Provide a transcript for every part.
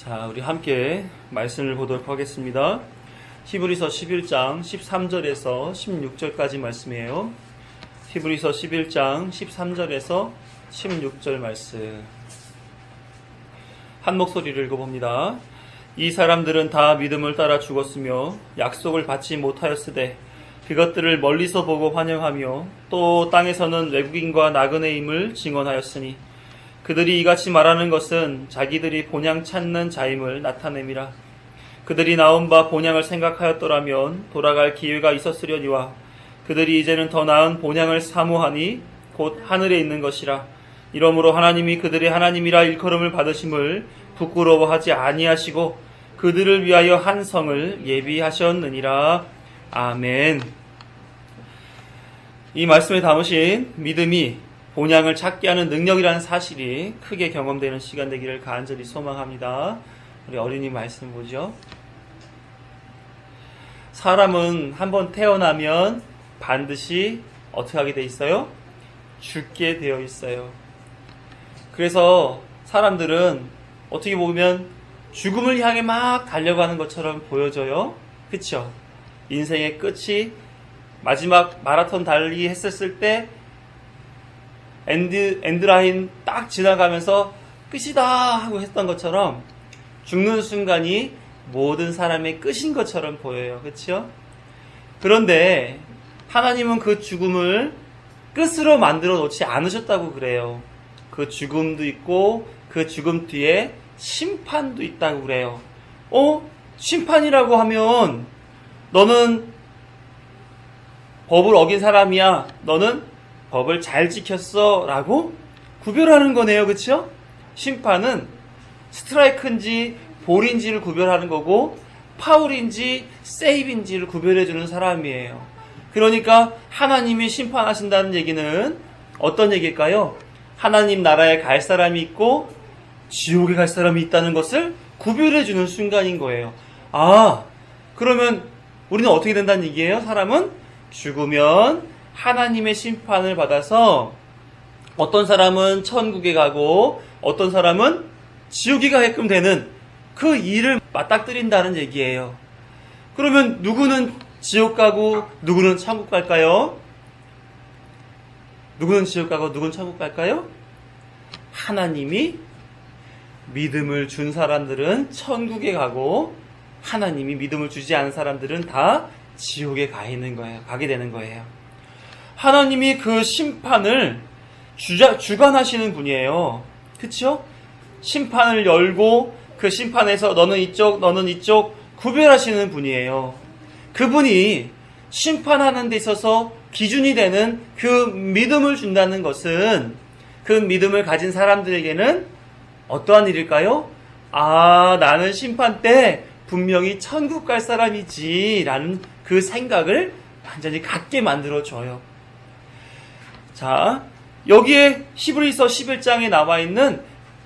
자, 우리 함께 말씀을 보도록 하겠습니다. 히브리서 11장 13절에서 16절까지 말씀이에요. 히브리서 11장 13절에서 16절 말씀. 한 목소리를 읽어봅니다. 이 사람들은 다 믿음을 따라 죽었으며 약속을 받지 못하였으되 그것들을 멀리서 보고 환영하며 또 땅에서는 외국인과 나그네임을 증언하였으니 그들이 이같이 말하는 것은 자기들이 본향 찾는 자임을 나타냄이라. 그들이 나온 바 본향을 생각하였더라면 돌아갈 기회가 있었으려니와 그들이 이제는 더 나은 본향을 사모하니 곧 하늘에 있는 것이라. 이러므로 하나님이 그들의 하나님이라 일컬음을 받으심을 부끄러워하지 아니하시고 그들을 위하여 한 성을 예비하셨느니라. 아멘. 이 말씀에 담으신 믿음이 본향을 찾게 하는 능력이라는 사실이 크게 경험되는 시간 되기를 간절히 소망합니다. 우리 어린이 말씀 보죠. 사람은 한번 태어나면 반드시 어떻게 하게 돼 있어요? 죽게 되어 있어요. 그래서 사람들은 어떻게 보면 죽음을 향해 막 달려가는 것처럼 보여져요. 그쵸? 인생의 끝이 마지막 마라톤 달리기 했었을 때 엔드라인 딱 지나가면서 끝이다 하고 했던 것처럼 죽는 순간이 모든 사람의 끝인 것처럼 보여요. 그렇죠? 그런데 하나님은 그 죽음을 끝으로 만들어 놓지 않으셨다고 그래요. 그 죽음도 있고 그 죽음 뒤에 심판도 있다고 그래요. 심판이라고 하면 너는 법을 어긴 사람이야. 너는 법을 잘 지켰어 라고 구별하는 거네요. 그렇죠? 심판은 스트라이크인지 볼인지를 구별하는 거고 파울인지 세이브인지를 구별해주는 사람이에요. 그러니까 하나님이 심판하신다는 얘기는 어떤 얘기일까요? 하나님 나라에 갈 사람이 있고 지옥에 갈 사람이 있다는 것을 구별해주는 순간인 거예요. 그러면 우리는 어떻게 된다는 얘기예요? 사람은 죽으면 하나님의 심판을 받아서 어떤 사람은 천국에 가고 어떤 사람은 지옥에 가게끔 되는 그 일을 맞닥뜨린다는 얘기예요. 그러면 누구는 지옥 가고 누구는 천국 갈까요? 누구는 지옥 가고 누구는 천국 갈까요? 하나님이 믿음을 준 사람들은 천국에 가고 하나님이 믿음을 주지 않은 사람들은 다 지옥에 가게 되는 거예요. 하나님이 그 심판을 주관하시는 분이에요. 그쵸? 심판을 열고 그 심판에서 너는 이쪽, 너는 이쪽 구별하시는 분이에요. 그분이 심판하는 데 있어서 기준이 되는 그 믿음을 준다는 것은 그 믿음을 가진 사람들에게는 어떠한 일일까요? 나는 심판 때 분명히 천국 갈 사람이지 라는 그 생각을 완전히 갖게 만들어줘요. 자, 여기에 히브리서 11장에 나와 있는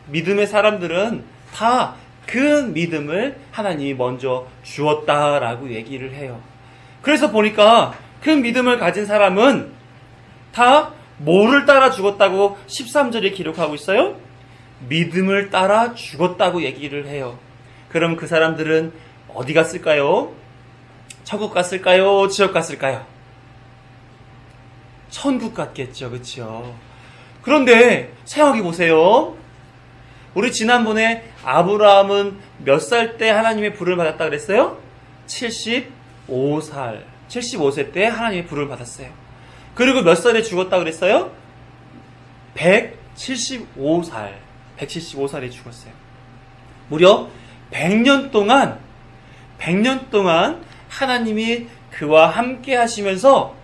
믿음의 사람들은 다 그 믿음을 하나님이 먼저 주었다라고 얘기를 해요. 그래서 보니까 그 믿음을 가진 사람은 다 뭐를 따라 죽었다고 13절에 기록하고 있어요? 믿음을 따라 죽었다고 얘기를 해요. 그럼 그 사람들은 어디 갔을까요? 천국 갔을까요? 지옥 갔을까요? 천국 갔겠죠. 그렇죠? 그런데 생각해 보세요. 우리 지난번에 아브라함은 몇 살 때 하나님의 부름을 받았다 그랬어요? 75살. 75세 때 하나님의 부름을 받았어요. 그리고 몇 살에 죽었다 그랬어요? 175살. 175살에 죽었어요. 무려 100년 동안 하나님이 그와 함께 하시면서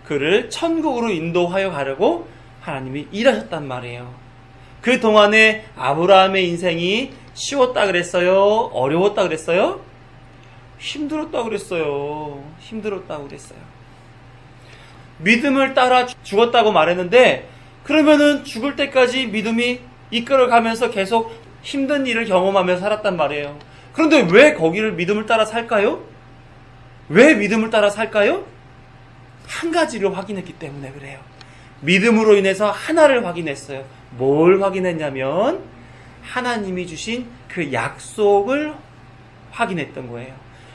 그를 천국으로 인도하여 가려고 하나님이 일하셨단 말이에요. 그 동안에 아브라함의 인생이 쉬웠다 그랬어요? 어려웠다 그랬어요? 힘들었다 그랬어요. 믿음을 따라 죽었다고 말했는데 그러면은 죽을 때까지 믿음이 이끌어가면서 계속 힘든 일을 경험하면서 살았단 말이에요. 그런데 왜 거기를 믿음을 따라 살까요? 왜 믿음을 따라 살까요? 한 가지를 확인했기 때문에 그래요. 믿음으로 인해서 하나를 확인했어요. 뭘 확인했냐면 하나님이 주신 그 약속을 확인했던 거예요.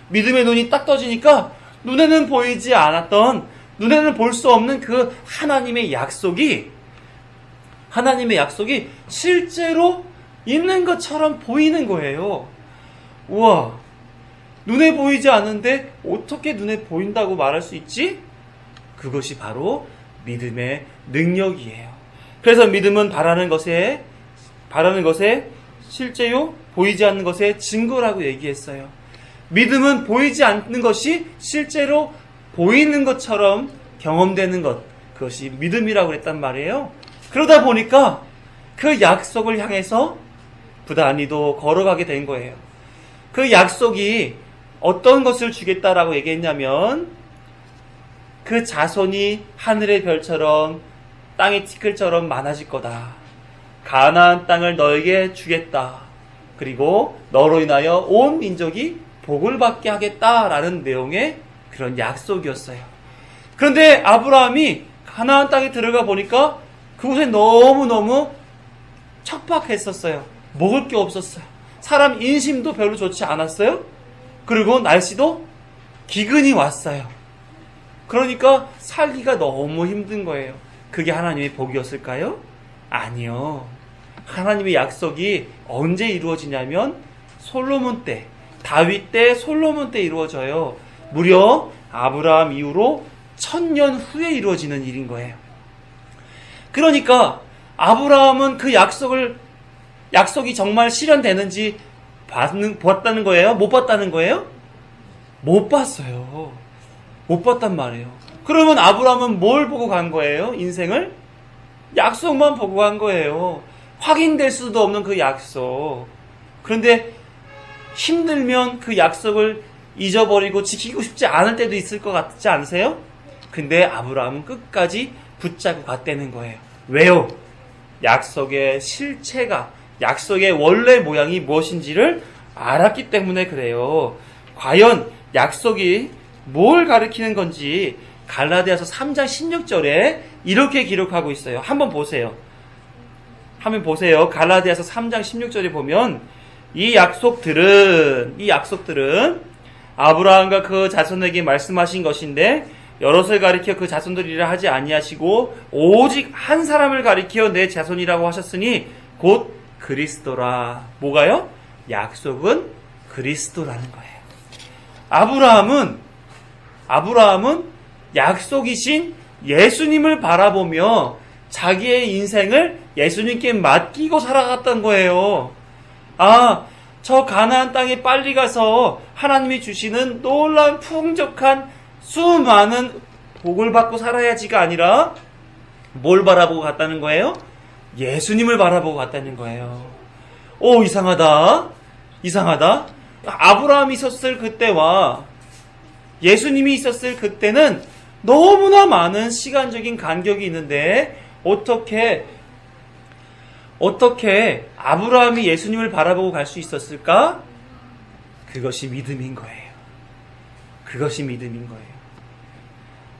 믿음의 눈이 딱 떠지니까 눈에는 보이지 않았던, 눈에는 볼 수 없는 그 하나님의 약속이 실제로 있는 것처럼 보이는 거예요. 우와, 눈에 보이지 않는데 어떻게 눈에 보인다고 말할 수 있지? 그것이 바로 믿음의 능력이에요. 그래서 믿음은 바라는 것에 실제요, 보이지 않는 것의 증거라고 얘기했어요. 믿음은 보이지 않는 것이 실제로 보이는 것처럼 경험되는 것, 그것이 믿음이라고 그랬단 말이에요. 그러다 보니까 그 약속을 향해서 부단히도 걸어가게 된 거예요. 그 약속이 어떤 것을 주겠다라고 얘기했냐면, 그 자손이 하늘의 별처럼 땅의 티끌처럼 많아질 거다. 가나안 땅을 너에게 주겠다. 그리고 너로 인하여 온 민족이 복을 받게 하겠다라는 내용의 그런 약속이었어요. 그런데 아브라함이 가나안 땅에 들어가 보니까 그곳에 너무너무 척박했었어요. 먹을 게 없었어요. 사람 인심도 별로 좋지 않았어요. 그리고 날씨도 기근이 왔어요. 그러니까 살기가 너무 힘든 거예요. 그게 하나님의 복이었을까요? 아니요. 하나님의 약속이 언제 이루어지냐면 솔로몬 때, 다윗 때, 솔로몬 때 이루어져요. 무려 아브라함 이후로 1000년 후에 이루어지는 일인 거예요. 그러니까 아브라함은 그 약속이 정말 실현되는지 봤다는 거예요? 못 봤다는 거예요? 못 봤어요. 못 봤단 말이에요. 그러면 아브라함은 뭘 보고 간 거예요? 인생을? 약속만 보고 간 거예요. 확인될 수도 없는 그 약속. 그런데 힘들면 그 약속을 잊어버리고 지키고 싶지 않을 때도 있을 것 같지 않으세요? 근데 아브라함은 끝까지 붙잡고 갔다는 거예요. 왜요? 약속의 실체가, 약속의 원래 모양이 무엇인지를 알았기 때문에 그래요. 과연 약속이 뭘 가리키는 건지 갈라디아서 3장 16절에 이렇게 기록하고 있어요. 한번 보세요. 갈라디아서 3장 16절에 보면 이 약속들은 아브라함과 그 자손에게 말씀하신 것인데 여럿을 가리켜 그 자손들이라 하지 아니하시고 오직 한 사람을 가리켜 내 자손이라고 하셨으니 곧 그리스도라. 뭐가요? 약속은 그리스도라는 거예요. 아브라함은 약속이신 예수님을 바라보며 자기의 인생을 예수님께 맡기고 살아갔던 거예요. 저 가나안 땅에 빨리 가서 하나님이 주시는 놀라운 풍족한 수많은 복을 받고 살아야지가 아니라 뭘 바라보고 갔다는 거예요? 예수님을 바라보고 갔다는 거예요. 이상하다. 아브라함이 있었을 그때와 예수님이 있었을 그때는 너무나 많은 시간적인 간격이 있는데 어떻게 아브라함이 예수님을 바라보고 갈 수 있었을까? 그것이 믿음인 거예요.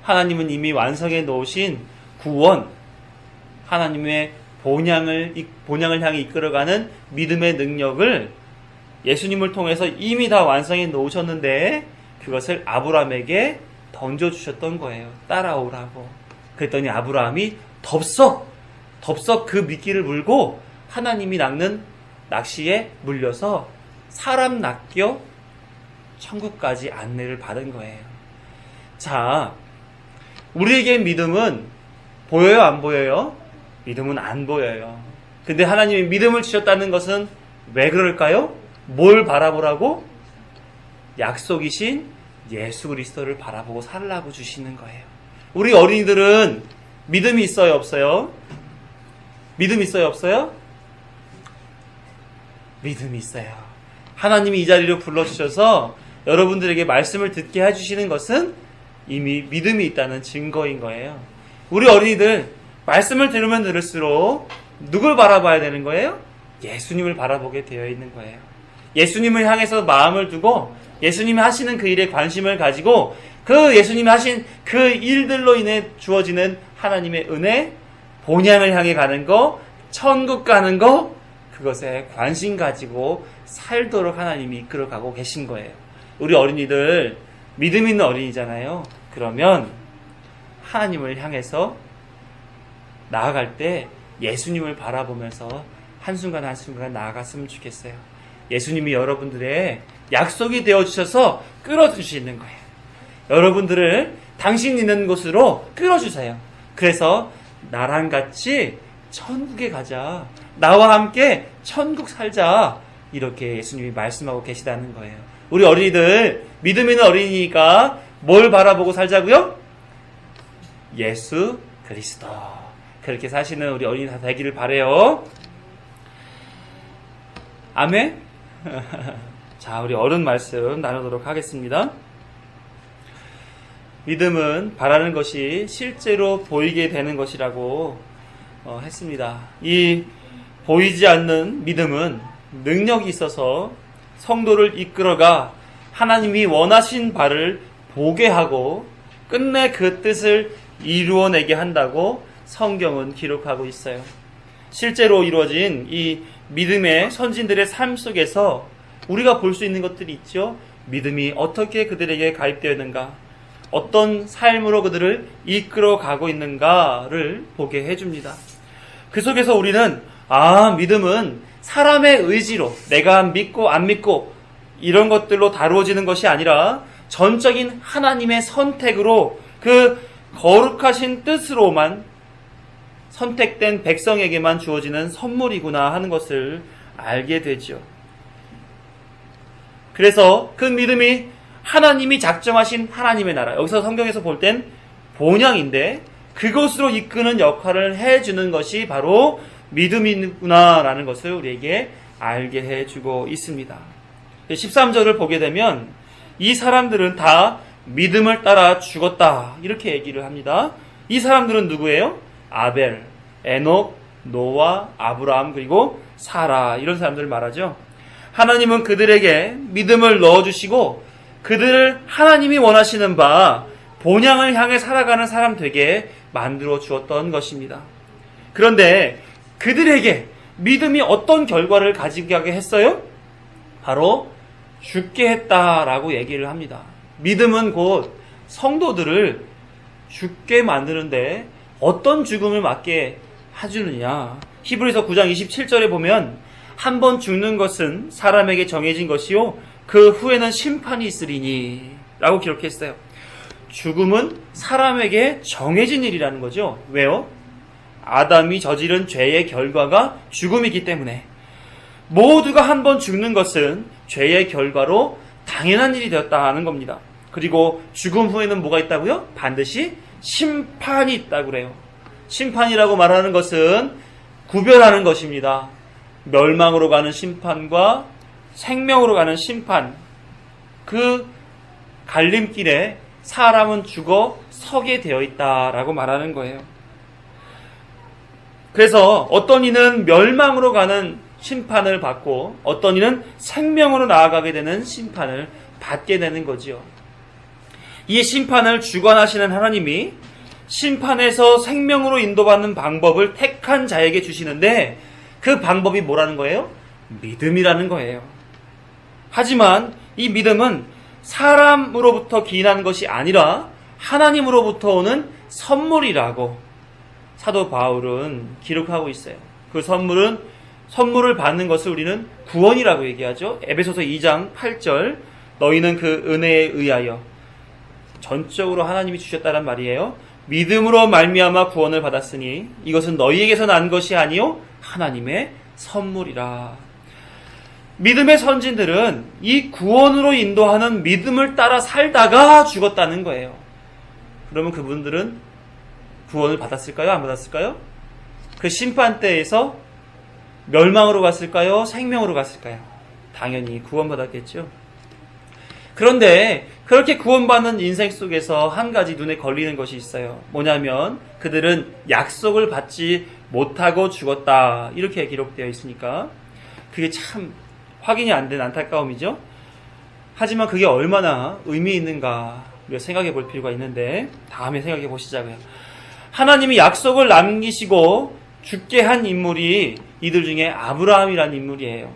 하나님은 이미 완성해 놓으신 구원, 하나님의 본향을 향해 이끌어가는 믿음의 능력을 예수님을 통해서 이미 다 완성해 놓으셨는데 그것을 아브라함에게 던져주셨던 거예요. 따라오라고. 그랬더니 아브라함이 덥석 그 미끼를 물고 하나님이 낚는 낚시에 물려서 사람 낚여 천국까지 안내를 받은 거예요. 자, 우리에게 믿음은 보여요, 안 보여요? 믿음은 안 보여요. 근데 하나님이 믿음을 주셨다는 것은 왜 그럴까요? 뭘 바라보라고? 약속이신 예수 그리스도를 바라보고 살라고 주시는 거예요. 우리 어린이들은 믿음이 있어요, 없어요? 믿음이 있어요, 없어요? 믿음이 있어요. 하나님이 이 자리로 불러주셔서 여러분들에게 말씀을 듣게 해주시는 것은 이미 믿음이 있다는 증거인 거예요. 우리 어린이들 말씀을 들으면 들을수록 누굴 바라봐야 되는 거예요? 예수님을 바라보게 되어 있는 거예요. 예수님을 향해서 마음을 두고 예수님이 하시는 그 일에 관심을 가지고 그 예수님이 하신 그 일들로 인해 주어지는 하나님의 은혜, 본향을 향해 가는 거, 천국 가는 거, 그것에 관심 가지고 살도록 하나님이 이끌어가고 계신 거예요. 우리 어린이들 믿음 있는 어린이잖아요. 그러면 하나님을 향해서 나아갈 때 예수님을 바라보면서 한순간 한순간 나아갔으면 좋겠어요. 예수님이 여러분들의 약속이 되어주셔서 끌어주시는 거예요. 여러분들을 당신 있는 곳으로 끌어주세요. 그래서 나랑 같이 천국에 가자. 나와 함께 천국 살자. 이렇게 예수님이 말씀하고 계시다는 거예요. 우리 어린이들 믿음 있는 어린이니까 뭘 바라보고 살자고요? 예수 그리스도. 그렇게 사시는 우리 어린이 다 되기를 바라요. 아멘. 자, 우리 어른 말씀 나누도록 하겠습니다. 믿음은 바라는 것이 실제로 보이게 되는 것이라고 했습니다. 이 보이지 않는 믿음은 능력이 있어서 성도를 이끌어가 하나님이 원하신 바를 보게 하고 끝내 그 뜻을 이루어내게 한다고 성경은 기록하고 있어요. 실제로 이루어진 이 믿음의 선진들의 삶 속에서 우리가 볼 수 있는 것들이 있죠. 믿음이 어떻게 그들에게 가입되었는가, 어떤 삶으로 그들을 이끌어가고 있는가를 보게 해줍니다. 그 속에서 우리는 믿음은 사람의 의지로 내가 믿고 안 믿고 이런 것들로 다루어지는 것이 아니라 전적인 하나님의 선택으로 그 거룩하신 뜻으로만 선택된 백성에게만 주어지는 선물이구나 하는 것을 알게 되죠. 그래서 그 믿음이 하나님이 작정하신 하나님의 나라, 여기서 성경에서 볼 땐 본향인데 그것으로 이끄는 역할을 해주는 것이 바로 믿음이구나라는 것을 우리에게 알게 해주고 있습니다. 13절을 보게 되면 이 사람들은 다 믿음을 따라 죽었다 이렇게 얘기를 합니다. 이 사람들은 누구예요? 아벨, 에녹, 노아, 아브라함 그리고 사라 이런 사람들을 말하죠. 하나님은 그들에게 믿음을 넣어주시고 그들을 하나님이 원하시는 바 본향을 향해 살아가는 사람 되게 만들어 주었던 것입니다. 그런데 그들에게 믿음이 어떤 결과를 가지게 하게 했어요? 바로 죽게 했다라고 얘기를 합니다. 믿음은 곧 성도들을 죽게 만드는데 어떤 죽음을 맞게 해주느냐. 히브리서 9장 27절에 보면 한 번 죽는 것은 사람에게 정해진 것이요 그 후에는 심판이 있으리니 라고 기록했어요. 죽음은 사람에게 정해진 일이라는 거죠. 왜요? 아담이 저지른 죄의 결과가 죽음이기 때문에 모두가 한 번 죽는 것은 죄의 결과로 당연한 일이 되었다 하는 겁니다. 그리고 죽음 후에는 뭐가 있다고요? 반드시 심판이 있다고 그래요. 심판이라고 말하는 것은 구별하는 것입니다. 멸망으로 가는 심판과 생명으로 가는 심판, 그 갈림길에 사람은 죽어 서게 되어 있다라고 말하는 거예요. 그래서 어떤 이는 멸망으로 가는 심판을 받고 어떤 이는 생명으로 나아가게 되는 심판을 받게 되는 거지요. 이 심판을 주관하시는 하나님이 심판에서 생명으로 인도받는 방법을 택한 자에게 주시는데 그 방법이 뭐라는 거예요? 믿음이라는 거예요. 하지만 이 믿음은 사람으로부터 기인하는 것이 아니라 하나님으로부터 오는 선물이라고 사도 바울은 기록하고 있어요. 그 선물을 받는 것을 우리는 구원이라고 얘기하죠. 에베소서 2장 8절 너희는 그 은혜에 의하여 전적으로 하나님이 주셨다란 말이에요. 믿음으로 말미암아 구원을 받았으니 이것은 너희에게서 난 것이 아니요 하나님의 선물이라. 믿음의 선진들은 이 구원으로 인도하는 믿음을 따라 살다가 죽었다는 거예요. 그러면 그분들은 구원을 받았을까요? 안 받았을까요? 그 심판대에서 멸망으로 갔을까요? 생명으로 갔을까요? 당연히 구원받았겠죠. 그런데 그렇게 구원받는 인생 속에서 한 가지 눈에 걸리는 것이 있어요. 뭐냐면 그들은 약속을 받지 못하고 죽었다 이렇게 기록되어 있으니까 그게 참 확인이 안 된 안타까움이죠. 하지만 그게 얼마나 의미 있는가 우리가 생각해 볼 필요가 있는데 다음에 생각해 보시자고요. 하나님이 약속을 남기시고 죽게 한 인물이 이들 중에 아브라함이라는 인물이에요.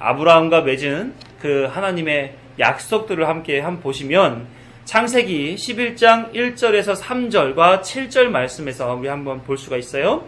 아브라함과 맺은 그 하나님의 약속들을 함께 한번 보시면 창세기 11장 1절에서 3절과 7절 말씀에서 우리 한번 볼 수가 있어요.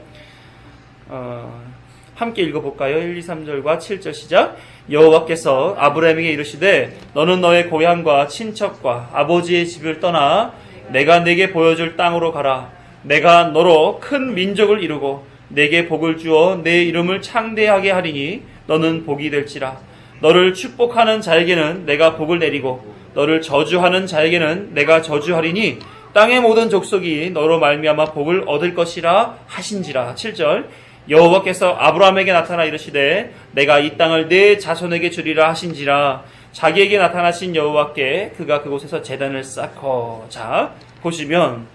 함께 읽어볼까요? 1, 2, 3절과 7절 시작. 여호와께서 아브라함에게 이르시되 너는 너의 고향과 친척과 아버지의 집을 떠나 내가 네게 보여줄 땅으로 가라. 내가 너로 큰 민족을 이루고 네게 복을 주어 내 이름을 창대하게 하리니 너는 복이 될지라. 너를 축복하는 자에게는 내가 복을 내리고 너를 저주하는 자에게는 내가 저주하리니 땅의 모든 족속이 너로 말미암아 복을 얻을 것이라 하신지라. 7절. 여호와께서 아브라함에게 나타나 이르시되 내가 이 땅을 네 자손에게 주리라 하신지라. 자기에게 나타나신 여호와께 그가 그곳에서 제단을 쌓고. 자, 보시면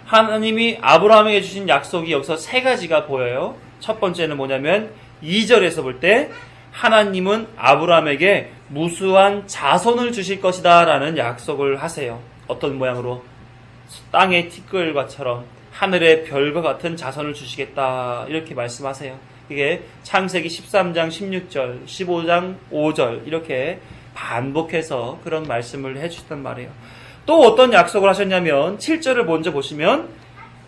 하나님이 아브라함에게 주신 약속이 여기서 세 가지가 보여요. 첫 번째는 뭐냐면 2절에서 볼 때 하나님은 아브라함에게 무수한 자손을 주실 것이다 라는 약속을 하세요. 어떤 모양으로? 땅의 티끌과처럼 하늘의 별과 같은 자손을 주시겠다 이렇게 말씀하세요. 이게 창세기 13장 16절, 15장 5절 이렇게 반복해서 그런 말씀을 해주셨단 말이에요. 또 어떤 약속을 하셨냐면 7절을 먼저 보시면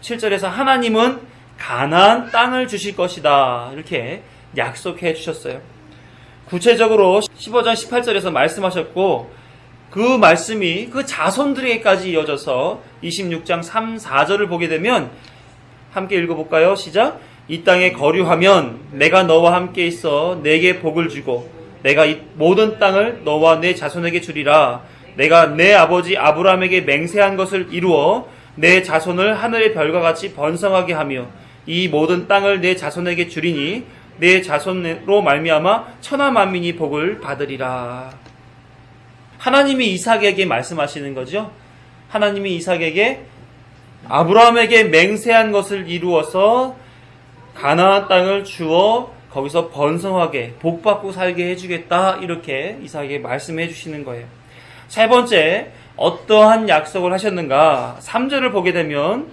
7절에서 하나님은 가나안 땅을 주실 것이다 이렇게 약속해 주셨어요. 구체적으로 15장 18절에서 말씀하셨고 그 말씀이 그 자손들에게까지 이어져서 26장 3, 4절을 보게 되면 함께 읽어볼까요? 시작. 이 땅에 거류하면 내가 너와 함께 있어 내게 복을 주고 내가 이 모든 땅을 너와 내 자손에게 주리라. 내가 내 아버지 아브라함에게 맹세한 것을 이루어 내 자손을 하늘의 별과 같이 번성하게 하며 이 모든 땅을 내 자손에게 주리니 내 자손으로 말미암아 천하 만민이 복을 받으리라. 하나님이 이삭에게 말씀하시는 거죠. 하나님이 이삭에게 아브라함에게 맹세한 것을 이루어서 가나안 땅을 주어 거기서 번성하게 복받고 살게 해주겠다 이렇게 이삭에게 말씀해 주시는 거예요. 세 번째, 어떠한 약속을 하셨는가? 3절을 보게 되면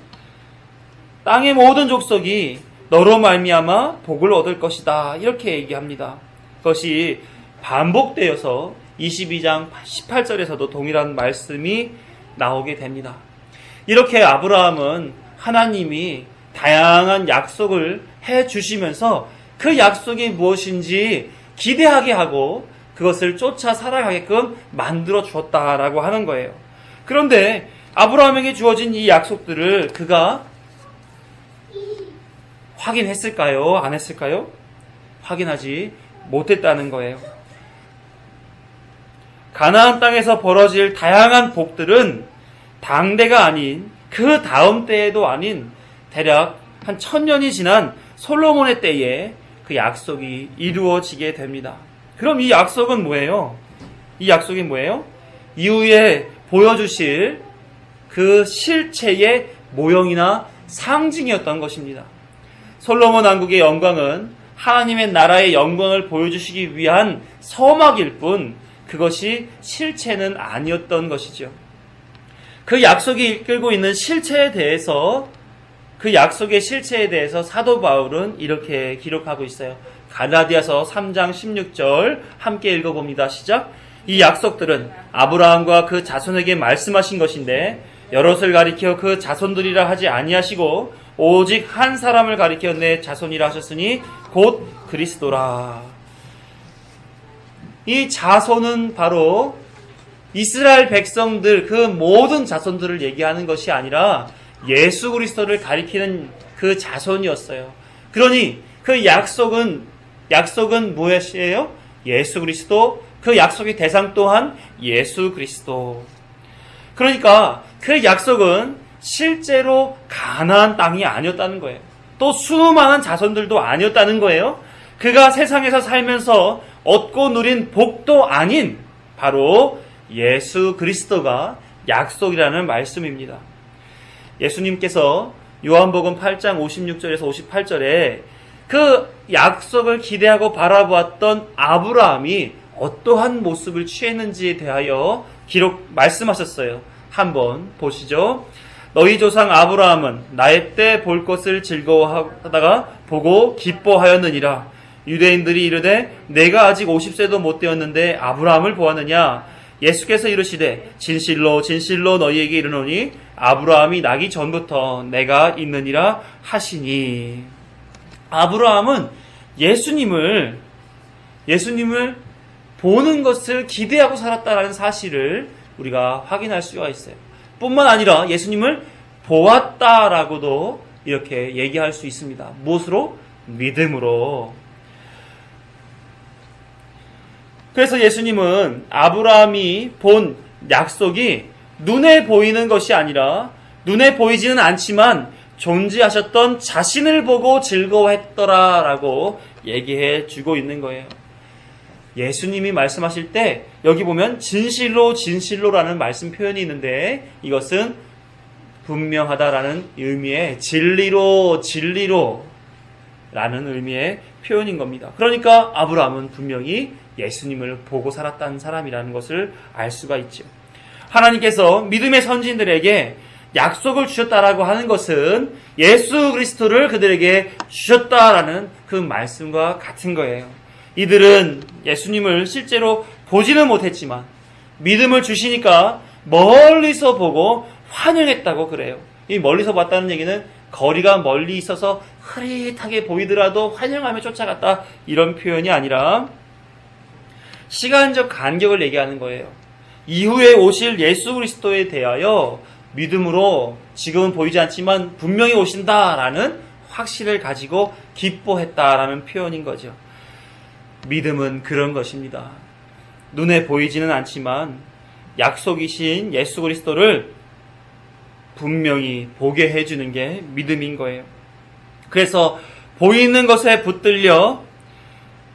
땅의 모든 족속이 너로 말미암아 복을 얻을 것이다 이렇게 얘기합니다. 그것이 반복되어서 22장 18절에서도 동일한 말씀이 나오게 됩니다. 이렇게 아브라함은 하나님이 다양한 약속을 해주시면서 그 약속이 무엇인지 기대하게 하고 그것을 쫓아 살아가게끔 만들어 주었다라고 하는 거예요. 그런데 아브라함에게 주어진 이 약속들을 그가 확인했을까요? 안 했을까요? 확인하지 못했다는 거예요. 가나안 땅에서 벌어질 다양한 복들은 당대가 아닌 그 다음 때에도 아닌 대략 한 1000년이 지난 솔로몬의 때에 그 약속이 이루어지게 됩니다. 그럼 이 약속은 뭐예요? 이 약속이 뭐예요? 이후에 보여주실 그 실체의 모형이나 상징이었던 것입니다. 솔로몬 왕국의 영광은 하나님의 나라의 영광을 보여주시기 위한 서막일 뿐 그것이 실체는 아니었던 것이죠. 그 약속이 이끌고 있는 실체에 대해서 그 약속의 실체에 대해서 사도 바울은 이렇게 기록하고 있어요. 갈라디아서 3장 16절 함께 읽어봅니다. 시작. 이 약속들은 아브라함과 그 자손에게 말씀하신 것인데 여럿을 가리켜 그 자손들이라 하지 아니하시고 오직 한 사람을 가리켜 내 자손이라 하셨으니 곧 그리스도라. 이 자손은 바로 이스라엘 백성들 그 모든 자손들을 얘기하는 것이 아니라 예수 그리스도를 가리키는 그 자손이었어요. 그러니 그 약속은 무엇이에요? 예수 그리스도. 그 약속의 대상 또한 예수 그리스도. 그러니까 그 약속은 실제로 가나안 땅이 아니었다는 거예요. 또 수많은 자손들도 아니었다는 거예요. 그가 세상에서 살면서 얻고 누린 복도 아닌 바로 예수 그리스도가 약속이라는 말씀입니다. 예수님께서 요한복음 8장 56절에서 58절에 그 약속을 기대하고 바라보았던 아브라함이 어떠한 모습을 취했는지에 대하여 말씀하셨어요. 한번 보시죠. 너희 조상 아브라함은 나의 때 볼 것을 즐거워하다가 보고 기뻐하였느니라. 유대인들이 이르되 내가 아직 50세도 못 되었는데 아브라함을 보았느냐. 예수께서 이르시되 진실로 진실로 너희에게 이르노니 아브라함이 나기 전부터 내가 있느니라 하시니. 아브라함은 예수님을 보는 것을 기대하고 살았다는 사실을 우리가 확인할 수가 있어요. 뿐만 아니라 예수님을 보았다라고도 이렇게 얘기할 수 있습니다. 무엇으로? 믿음으로. 그래서 예수님은 아브라함이 본 약속이 눈에 보이는 것이 아니라 눈에 보이지는 않지만 존재하셨던 자신을 보고 즐거워했더라라고 얘기해 주고 있는 거예요. 예수님이 말씀하실 때 여기 보면 진실로 진실로라는 말씀 표현이 있는데 이것은 분명하다라는 의미의 진리로 진리로 라는 의미의 표현인 겁니다. 그러니까 아브라함은 분명히 예수님을 보고 살았다는 사람이라는 것을 알 수가 있죠. 하나님께서 믿음의 선진들에게 약속을 주셨다라고 하는 것은 예수 그리스도를 그들에게 주셨다라는 그 말씀과 같은 거예요. 이들은 예수님을 실제로 보지는 못했지만 믿음을 주시니까 멀리서 보고 환영했다고 그래요. 이 멀리서 봤다는 얘기는 거리가 멀리 있어서 흐릿하게 보이더라도 환영하며 쫓아갔다 이런 표현이 아니라 시간적 간격을 얘기하는 거예요. 이후에 오실 예수 그리스도에 대하여 믿음으로 지금은 보이지 않지만 분명히 오신다라는 확신을 가지고 기뻐했다라는 표현인 거죠. 믿음은 그런 것입니다. 눈에 보이지는 않지만 약속이신 예수 그리스도를 분명히 보게 해주는 게 믿음인 거예요. 그래서 보이는 것에 붙들려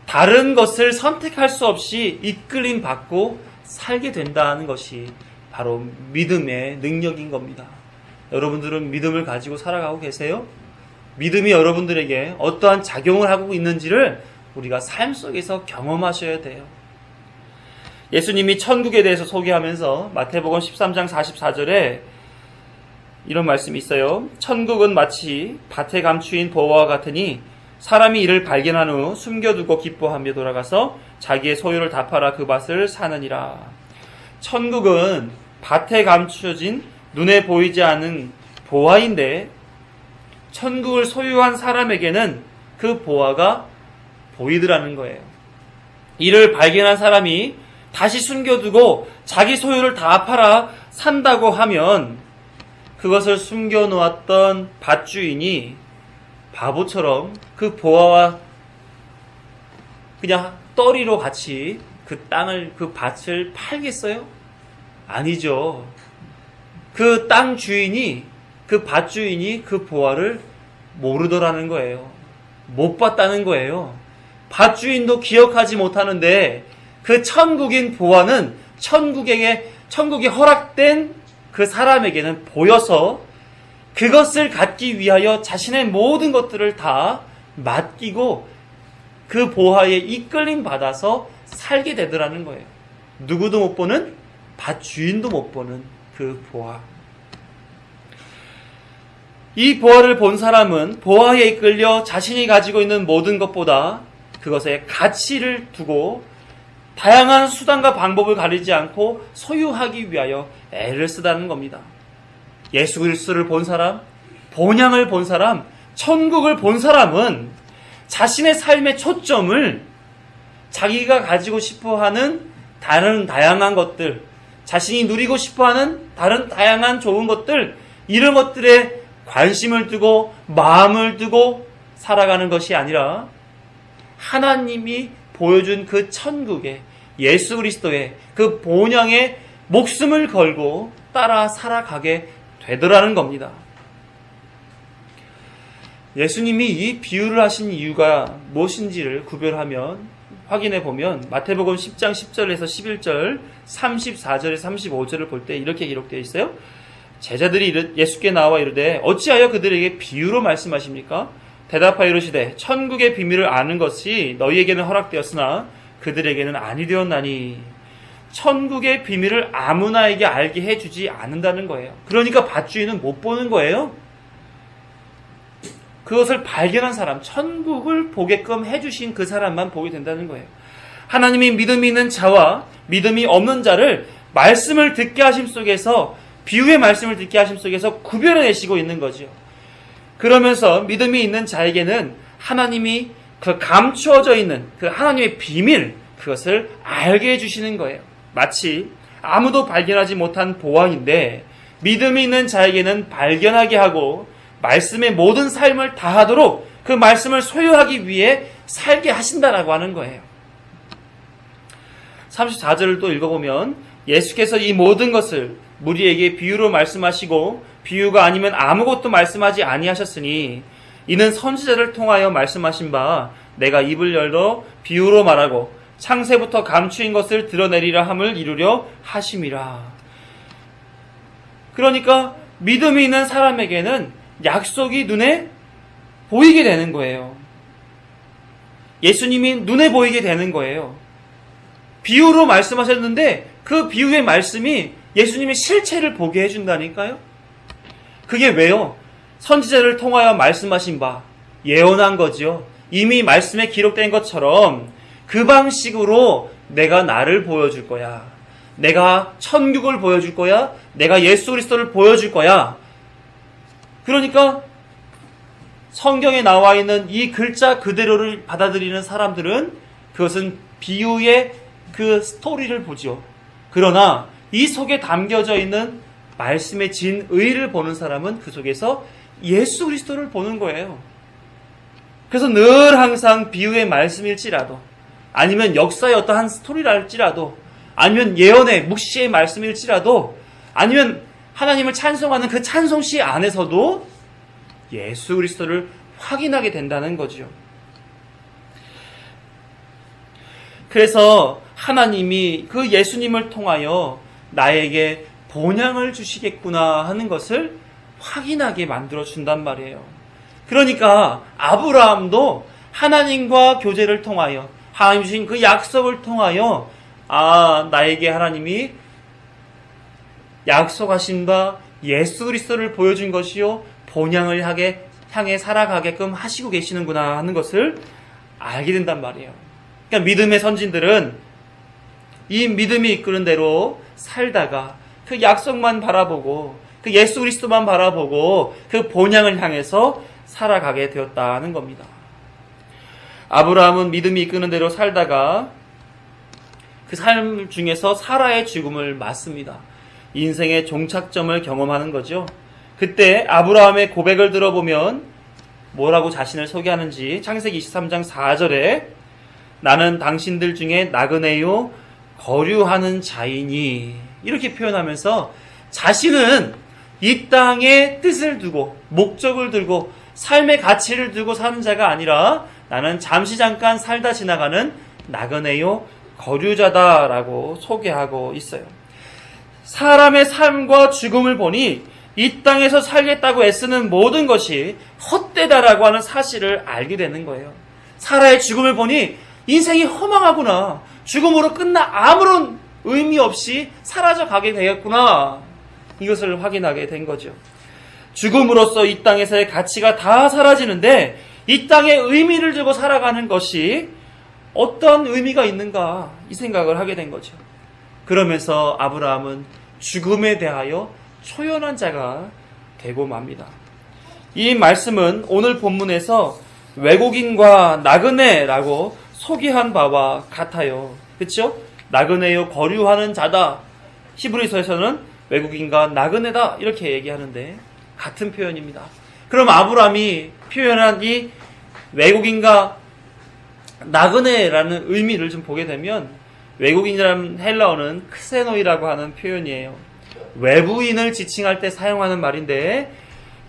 다른 것을 선택할 수 없이 이끌림 받고 살게 된다는 것이 바로 믿음의 능력인 겁니다. 여러분들은 믿음을 가지고 살아가고 계세요? 믿음이 여러분들에게 어떠한 작용을 하고 있는지를 우리가 삶 속에서 경험하셔야 돼요. 예수님이 천국에 대해서 소개하면서 마태복음 13장 44절에 이런 말씀이 있어요. 천국은 마치 밭에 감추인 보화와 같으니 사람이 이를 발견한 후 숨겨두고 기뻐하며 돌아가서 자기의 소유를 다 팔아 그 밭을 사느니라. 천국은 밭에 감춰진 눈에 보이지 않는 보화인데 천국을 소유한 사람에게는 그 보화가 보이더라는 거예요. 이를 발견한 사람이 다시 숨겨두고 자기 소유를 다 팔아 산다고 하면 그것을 숨겨놓았던 밭주인이 바보처럼 그 보화와 그냥 떨이로 같이 그 땅을, 그 밭을 팔겠어요? 아니죠. 그 땅 주인이, 그 밭주인이 그 보화를 모르더라는 거예요. 못 봤다는 거예요. 밭주인도 기억하지 못하는데 그 천국인 보화는 천국이 허락된 그 사람에게는 보여서 그것을 갖기 위하여 자신의 모든 것들을 다 맡기고 그 보화에 이끌림 받아서 살게 되더라는 거예요. 누구도 못 보는, 밭 주인도 못 보는 그 보화. 이 보화를 본 사람은 보화에 이끌려 자신이 가지고 있는 모든 것보다 그것에 가치를 두고 다양한 수단과 방법을 가리지 않고 소유하기 위하여 애를 쓰다는 겁니다. 예수 그리스도를 본 사람, 본향을 본 사람, 천국을 본 사람은 자신의 삶의 초점을 자기가 가지고 싶어하는 다른 다양한 것들, 자신이 누리고 싶어하는 다른 다양한 좋은 것들, 이런 것들에 관심을 두고 마음을 두고 살아가는 것이 아니라 하나님이 보여준 그 천국의 예수 그리스도의 그 본향에 목숨을 걸고 따라 살아가게 되더라는 겁니다. 예수님이 이 비유를 하신 이유가 무엇인지를 구별하면 확인해 보면 마태복음 10장 10절에서 11절, 34절에서 35절을 볼 때 이렇게 기록되어 있어요. 제자들이 예수께 나와 이르되 어찌하여 그들에게 비유로 말씀하십니까? 대답하여 이르시되 천국의 비밀을 아는 것이 너희에게는 허락되었으나 그들에게는 아니 되었나니. 천국의 비밀을 아무나에게 알게 해주지 않는다는 거예요. 그러니까 밭주인은 못 보는 거예요. 그것을 발견한 사람, 천국을 보게끔 해주신 그 사람만 보게 된다는 거예요. 하나님이 믿음이 있는 자와 믿음이 없는 자를 말씀을 듣게 하심 속에서, 비유의 말씀을 듣게 하심 속에서 구별해내시고 있는 거죠. 그러면서 믿음이 있는 자에게는 하나님이 그 감추어져 있는 그 하나님의 비밀, 그것을 알게 해주시는 거예요. 마치 아무도 발견하지 못한 보화인데 믿음이 있는 자에게는 발견하게 하고 말씀의 모든 삶을 다하도록 그 말씀을 소유하기 위해 살게 하신다라고 하는 거예요. 34절을 또 읽어보면 예수께서 이 모든 것을 무리에게 비유로 말씀하시고 비유가 아니면 아무것도 말씀하지 아니하셨으니 이는 선지자를 통하여 말씀하신 바 내가 입을 열어 비유로 말하고 창세부터 감추인 것을 드러내리라 함을 이루려 하심이라. 그러니까 믿음이 있는 사람에게는 약속이 눈에 보이게 되는 거예요. 예수님이 눈에 보이게 되는 거예요. 비유로 말씀하셨는데 그 비유의 말씀이 예수님의 실체를 보게 해준다니까요. 그게 왜요? 선지자를 통하여 말씀하신 바, 예언한 거죠. 이미 말씀에 기록된 것처럼 그 방식으로 내가 나를 보여줄 거야. 내가 천국을 보여줄 거야. 내가 예수 그리스도를 보여줄 거야. 그러니까 성경에 나와 있는 이 글자 그대로를 받아들이는 사람들은 그것은 비유의 그 스토리를 보죠. 그러나 이 속에 담겨져 있는 말씀의 진의를 보는 사람은 그 속에서 예수 그리스도를 보는 거예요. 그래서 늘 항상 비유의 말씀일지라도, 아니면 역사의 어떠한 스토리랄지라도, 아니면 예언의 묵시의 말씀일지라도, 아니면 하나님을 찬송하는 그 찬송시 안에서도 예수 그리스도를 확인하게 된다는 거죠. 그래서 하나님이 그 예수님을 통하여 나에게 본향을 주시겠구나 하는 것을 확인하게 만들어준단 말이에요. 그러니까 아브라함도 하나님과 교제를 통하여, 하나님 주신 그 약속을 통하여, 나에게 하나님이 약속하신 바 예수 그리스도를 보여준 것이요 본향을 향해 살아가게끔 하시고 계시는구나 하는 것을 알게 된단 말이에요. 그러니까 믿음의 선진들은 이 믿음이 이끄는 대로 살다가 그 약속만 바라보고 그 예수 그리스도만 바라보고 그 본향을 향해서 살아가게 되었다는 겁니다. 아브라함은 믿음이 이끄는 대로 살다가 그 삶 중에서 사라의 죽음을 맞습니다. 인생의 종착점을 경험하는 거죠. 그때 아브라함의 고백을 들어보면 뭐라고 자신을 소개하는지 창세기 23장 4절에 나는 당신들 중에 나그네요 거류하는 자이니 이렇게 표현하면서 자신은 이 땅의 뜻을 두고 목적을 두고 삶의 가치를 두고 사는 자가 아니라 나는 잠시 잠깐 살다 지나가는 나그네요 거류자다라고 소개하고 있어요. 사람의 삶과 죽음을 보니 이 땅에서 살겠다고 애쓰는 모든 것이 헛되다라고 하는 사실을 알게 되는 거예요. 사라의 죽음을 보니 인생이 허망하구나. 죽음으로 끝나 아무런 의미 없이 사라져 가게 되겠구나. 이것을 확인하게 된 거죠. 죽음으로써 이 땅에서의 가치가 다 사라지는데 이 땅에 의미를 두고 살아가는 것이 어떤 의미가 있는가 이 생각을 하게 된 거죠. 그러면서 아브라함은 죽음에 대하여 초연한 자가 되고 맙니다. 이 말씀은 오늘 본문에서 외국인과 나그네라고 소개한 바와 같아요. 그렇죠? 나그네요 거류하는 자다. 히브리서에서는 외국인과 나그네다 이렇게 얘기하는데 같은 표현입니다. 그럼 아브라함이 표현한 이 외국인과 나그네라는 의미를 좀 보게 되면 외국인이라는 헬라어는 크세노이라고 하는 표현이에요. 외부인을 지칭할 때 사용하는 말인데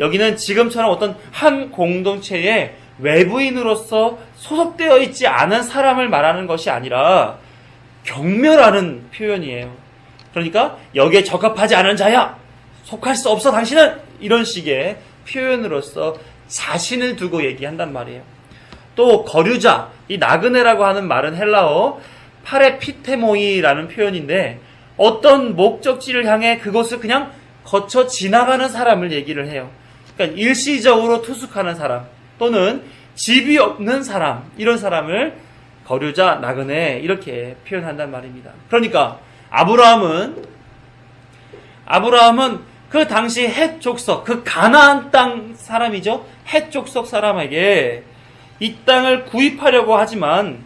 여기는 지금처럼 어떤 한 공동체에 외부인으로서 소속되어 있지 않은 사람을 말하는 것이 아니라 경멸하는 표현이에요. 그러니까 여기에 적합하지 않은 자야! 속할 수 없어 당신은! 이런 식의 표현으로서 자신을 두고 얘기한단 말이에요. 또 거류자, 이 나그네라고 하는 말은 헬라어 파레피테모이라는 표현인데 어떤 목적지를 향해 그곳을 그냥 거쳐 지나가는 사람을 얘기를 해요. 그러니까 일시적으로 투숙하는 사람 또는 집이 없는 사람, 이런 사람을 거류자, 나그네 이렇게 표현한단 말입니다. 그러니까 아브라함은 그 당시 헷 족속, 그 가나안 땅 사람이죠. 헷 족속 사람에게 이 땅을 구입하려고 하지만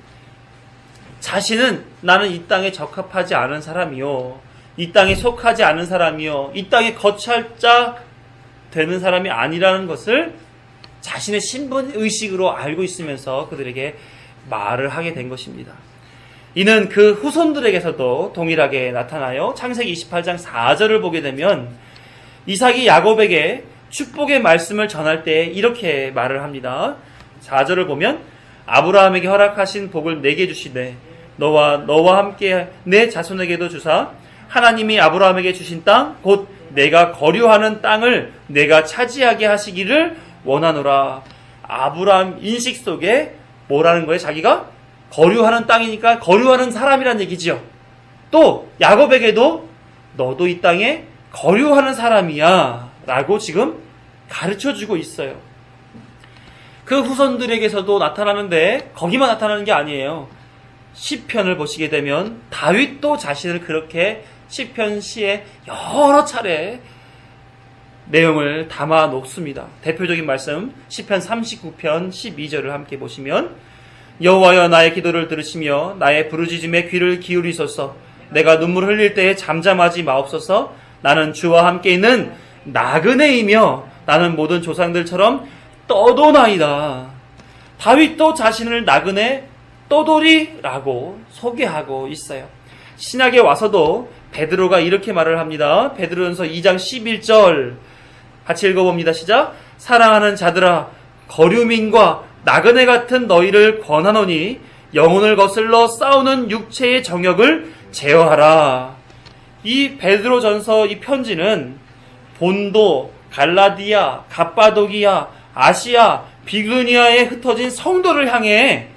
자신은 나는 이 땅에 적합하지 않은 사람이요, 이 땅에 속하지 않은 사람이요, 이 땅에 거처할 자 되는 사람이 아니라는 것을 자신의 신분 의식으로 알고 있으면서 그들에게 말을 하게 된 것입니다. 이는 그 후손들에게서도 동일하게 나타나요. 창세기 28장 4절을 보게 되면 이삭이 야곱에게 축복의 말씀을 전할 때 이렇게 말을 합니다. 4절을 보면 아브라함에게 허락하신 복을 내게 주시되 너와 함께 내 자손에게도 주사 하나님이 아브라함에게 주신 땅 곧 내가 거류하는 땅을 내가 차지하게 하시기를 원하노라. 아브라함 인식 속에 뭐라는 거예요? 자기가 거류하는 땅이니까 거류하는 사람이란 얘기죠. 또 야곱에게도 너도 이 땅에 거류하는 사람이야 라고 지금 가르쳐주고 있어요. 그 후손들에게서도 나타나는데 거기만 나타나는 게 아니에요. 시편을 보시게 되면 다윗도 자신을 그렇게 시편 시에 여러 차례 내용을 담아 놓습니다. 대표적인 말씀 시편 39편 12절을 함께 보시면 여호와여 나의 기도를 들으시며 나의 부르짖음에 귀를 기울이소서. 내가 눈물 흘릴 때에 잠잠하지 마옵소서. 나는 주와 함께 있는 나그네이며 나는 모든 조상들처럼 떠도나이다. 다윗도 자신을 나그네 떠돌이라고 소개하고 있어요. 신약에 와서도 베드로가 이렇게 말을 합니다. 베드로전서 2장 11절 같이 읽어봅니다. 시작. 사랑하는 자들아 거류민과 나그네 같은 너희를 권하노니 영혼을 거슬러 싸우는 육체의 정욕을 제어하라. 이 베드로전서 이 편지는 본도, 갈라디아, 갑바도기아, 아시아, 비그니아에 흩어진 성도를 향해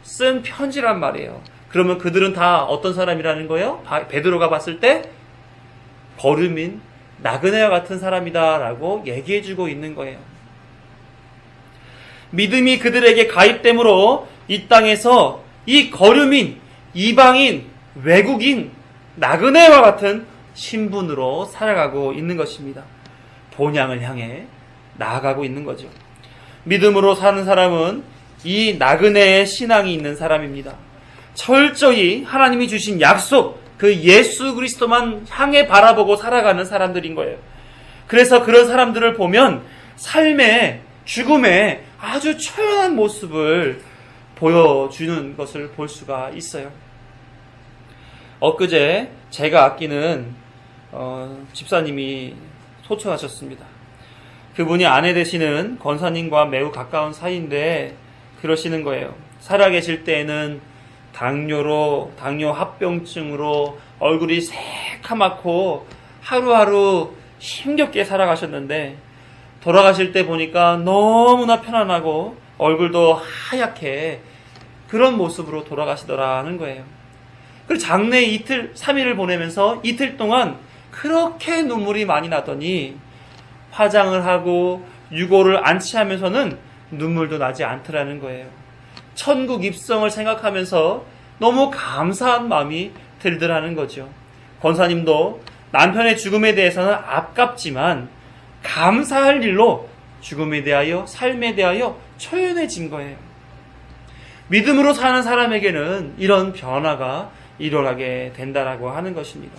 쓴 편지란 말이에요. 그러면 그들은 다 어떤 사람이라는 거예요? 베드로가 봤을 때 거류민, 나그네와 같은 사람이다라고 얘기해주고 있는 거예요. 믿음이 그들에게 가입되므로 이 땅에서 이 거류민, 이방인, 외국인, 나그네와 같은 신분으로 살아가고 있는 것입니다. 본향을 향해 나아가고 있는 거죠. 믿음으로 사는 사람은 이 나그네의 신앙이 있는 사람입니다. 철저히 하나님이 주신 약속, 그 예수 그리스도만 향해 바라보고 살아가는 사람들인 거예요. 그래서 그런 사람들을 보면 삶의 죽음의 아주 초연한 모습을 보여주는 것을 볼 수가 있어요. 엊그제 제가 아끼는 집사님이 소천하셨습니다. 그분이 아내 되시는 권사님과 매우 가까운 사이인데 그러시는 거예요. 살아계실 때에는 당뇨 합병증으로 얼굴이 새카맣고 하루하루 힘겹게 살아가셨는데 돌아가실 때 보니까 너무나 편안하고 얼굴도 하얗게 그런 모습으로 돌아가시더라는 거예요. 그리고 장례 이틀, 3일을 보내면서 이틀 동안 그렇게 눈물이 많이 나더니 화장을 하고 유골을 안치하면서는 눈물도 나지 않더라는 거예요. 천국 입성을 생각하면서 너무 감사한 마음이 들더라는 거죠. 권사님도 남편의 죽음에 대해서는 아깝지만 감사할 일로 죽음에 대하여 삶에 대하여 초연해진 거예요. 믿음으로 사는 사람에게는 이런 변화가 일어나게 된다라고 하는 것입니다.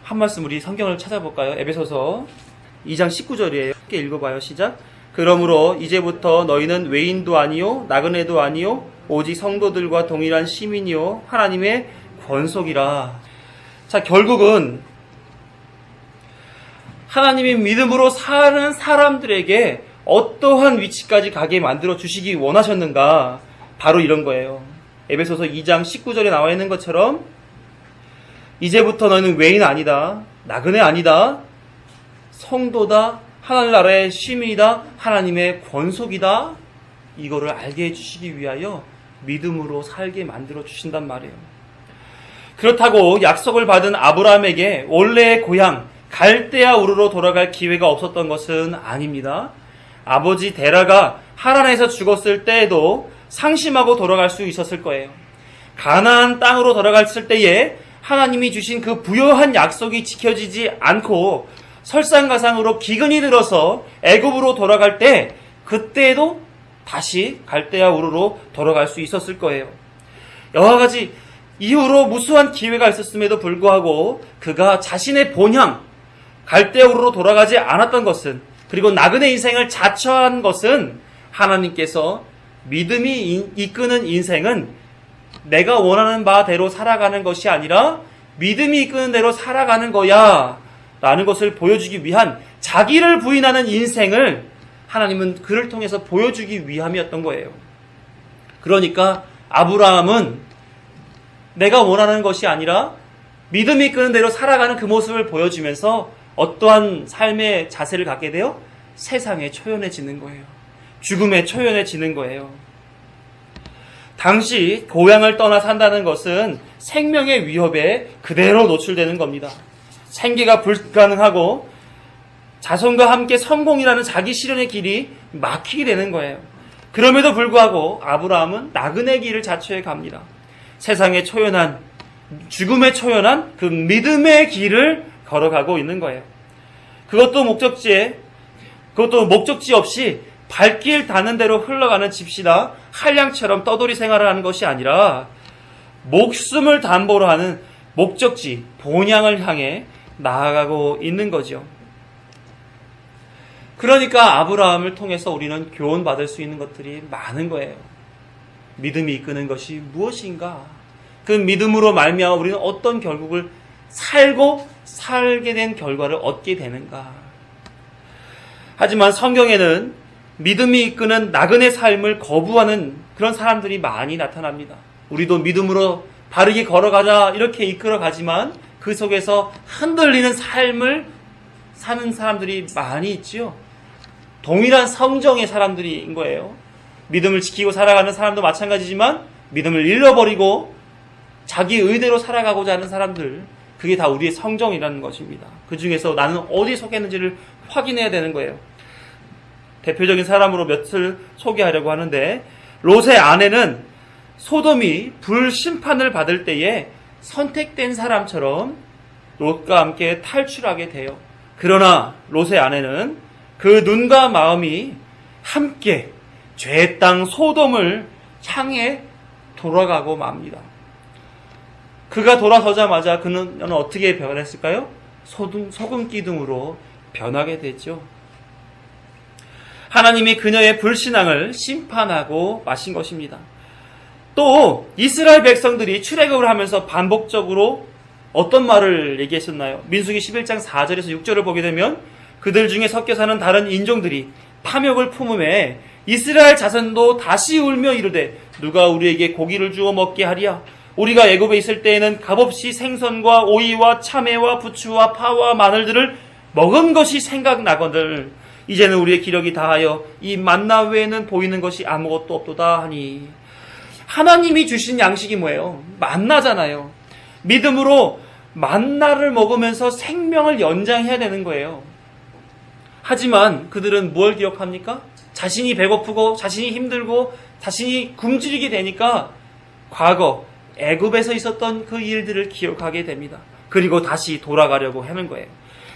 한 말씀 우리 성경을 찾아볼까요? 에베소서 2장 19절이에요. 함께 읽어봐요. 시작. 그러므로 이제부터 너희는 외인도 아니요 나그네도 아니요 오직 성도들과 동일한 시민이요 하나님의 권속이라. 자, 결국은 하나님이 믿음으로 사는 사람들에게 어떠한 위치까지 가게 만들어 주시기 원하셨는가? 바로 이런 거예요. 에베소서 2장 19절에 나와 있는 것처럼 이제부터 너희는 외인 아니다, 나그네 아니다, 성도다, 하나님 나라의 시민이다, 하나님의 권속이다. 이거를 알게 해주시기 위하여 믿음으로 살게 만들어 주신단 말이에요. 그렇다고 약속을 받은 아브라함에게 원래의 고향 갈대아 우르로 돌아갈 기회가 없었던 것은 아닙니다. 아버지 데라가 하란에서 죽었을 때에도 상심하고 돌아갈 수 있었을 거예요. 가나안 땅으로 돌아갔을 때에 하나님이 주신 그 부요한 약속이 지켜지지 않고 설상가상으로 기근이 들어서 애굽으로 돌아갈 때 그때에도 다시 갈대아 우르로 돌아갈 수 있었을 거예요. 여러 가지 이후로 무수한 기회가 있었음에도 불구하고 그가 자신의 본향 갈대아 우르로 돌아가지 않았던 것은, 그리고 나그네 인생을 자처한 것은 하나님께서 믿음이 이끄는 인생은 내가 원하는 바대로 살아가는 것이 아니라 믿음이 이끄는 대로 살아가는 거야 라는 것을 보여주기 위한, 자기를 부인하는 인생을 하나님은 그를 통해서 보여주기 위함이었던 거예요. 그러니까 아브라함은 내가 원하는 것이 아니라 믿음이 이끄는 대로 살아가는 그 모습을 보여주면서 어떠한 삶의 자세를 갖게 되어 세상에 초연해지는 거예요. 죽음에 초연해지는 거예요. 당시 고향을 떠나 산다는 것은 생명의 위협에 그대로 노출되는 겁니다. 생계가 불가능하고 자손과 함께 성공이라는 자기 실현의 길이 막히게 되는 거예요. 그럼에도 불구하고 아브라함은 나그네 길을 자처해 갑니다. 세상에 초연한, 죽음에 초연한 그 믿음의 길을 걸어가고 있는 거예요. 그것도 목적지 없이 발길 닿는 대로 흘러가는 집시나 한량처럼 떠돌이 생활을 하는 것이 아니라 목숨을 담보로 하는 목적지, 본향을 향해 나아가고 있는 거죠. 그러니까 아브라함을 통해서 우리는 교훈받을 수 있는 것들이 많은 거예요. 믿음이 이끄는 것이 무엇인가? 그 믿음으로 말미암아 우리는 어떤 결국을 살게 된 결과를 얻게 되는가? 하지만 성경에는 믿음이 이끄는 나그네 삶을 거부하는 그런 사람들이 많이 나타납니다. 우리도 믿음으로 바르게 걸어가자 이렇게 이끌어가지만 그 속에서 흔들리는 삶을 사는 사람들이 많이 있지요. 동일한 성정의 사람들인 거예요. 믿음을 지키고 살아가는 사람도 마찬가지지만 믿음을 잃어버리고 자기 의대로 살아가고자 하는 사람들, 그게 다 우리의 성정이라는 것입니다. 그 중에서 나는 어디에 속했는지를 확인해야 되는 거예요. 대표적인 사람으로 몇을 소개하려고 하는데, 롯의 아내는 소돔이 불심판을 받을 때에 선택된 사람처럼 롯과 함께 탈출하게 돼요. 그러나 롯의 아내는 그 눈과 마음이 함께 죄의 땅 소돔을 향해 돌아가고 맙니다. 그가 돌아서자마자 그는 어떻게 변했을까요? 소금 기둥으로 변하게 됐죠. 하나님이 그녀의 불신앙을 심판하고 마신 것입니다. 또 이스라엘 백성들이 출애굽을 하면서 반복적으로 어떤 말을 얘기했었나요? 민수기 11장 4절에서 6절을 보게 되면 그들 중에 섞여 사는 다른 인종들이 탐욕을 품음에 이스라엘 자손도 다시 울며 이르되 누가 우리에게 고기를 주어 먹게 하리야? 우리가 애굽에 있을 때에는 값없이 생선과 오이와 참외와 부추와 파와 마늘들을 먹은 것이 생각나거늘 이제는 우리의 기력이 다하여 이 만나 외에는 보이는 것이 아무것도 없도다 하니. 하나님이 주신 양식이 뭐예요? 만나잖아요. 믿음으로 만나를 먹으면서 생명을 연장해야 되는 거예요. 하지만 그들은 뭘 기억합니까? 자신이 배고프고 자신이 힘들고 자신이 굶주리게 되니까 과거 애굽에서 있었던 그 일들을 기억하게 됩니다. 그리고 다시 돌아가려고 하는 거예요.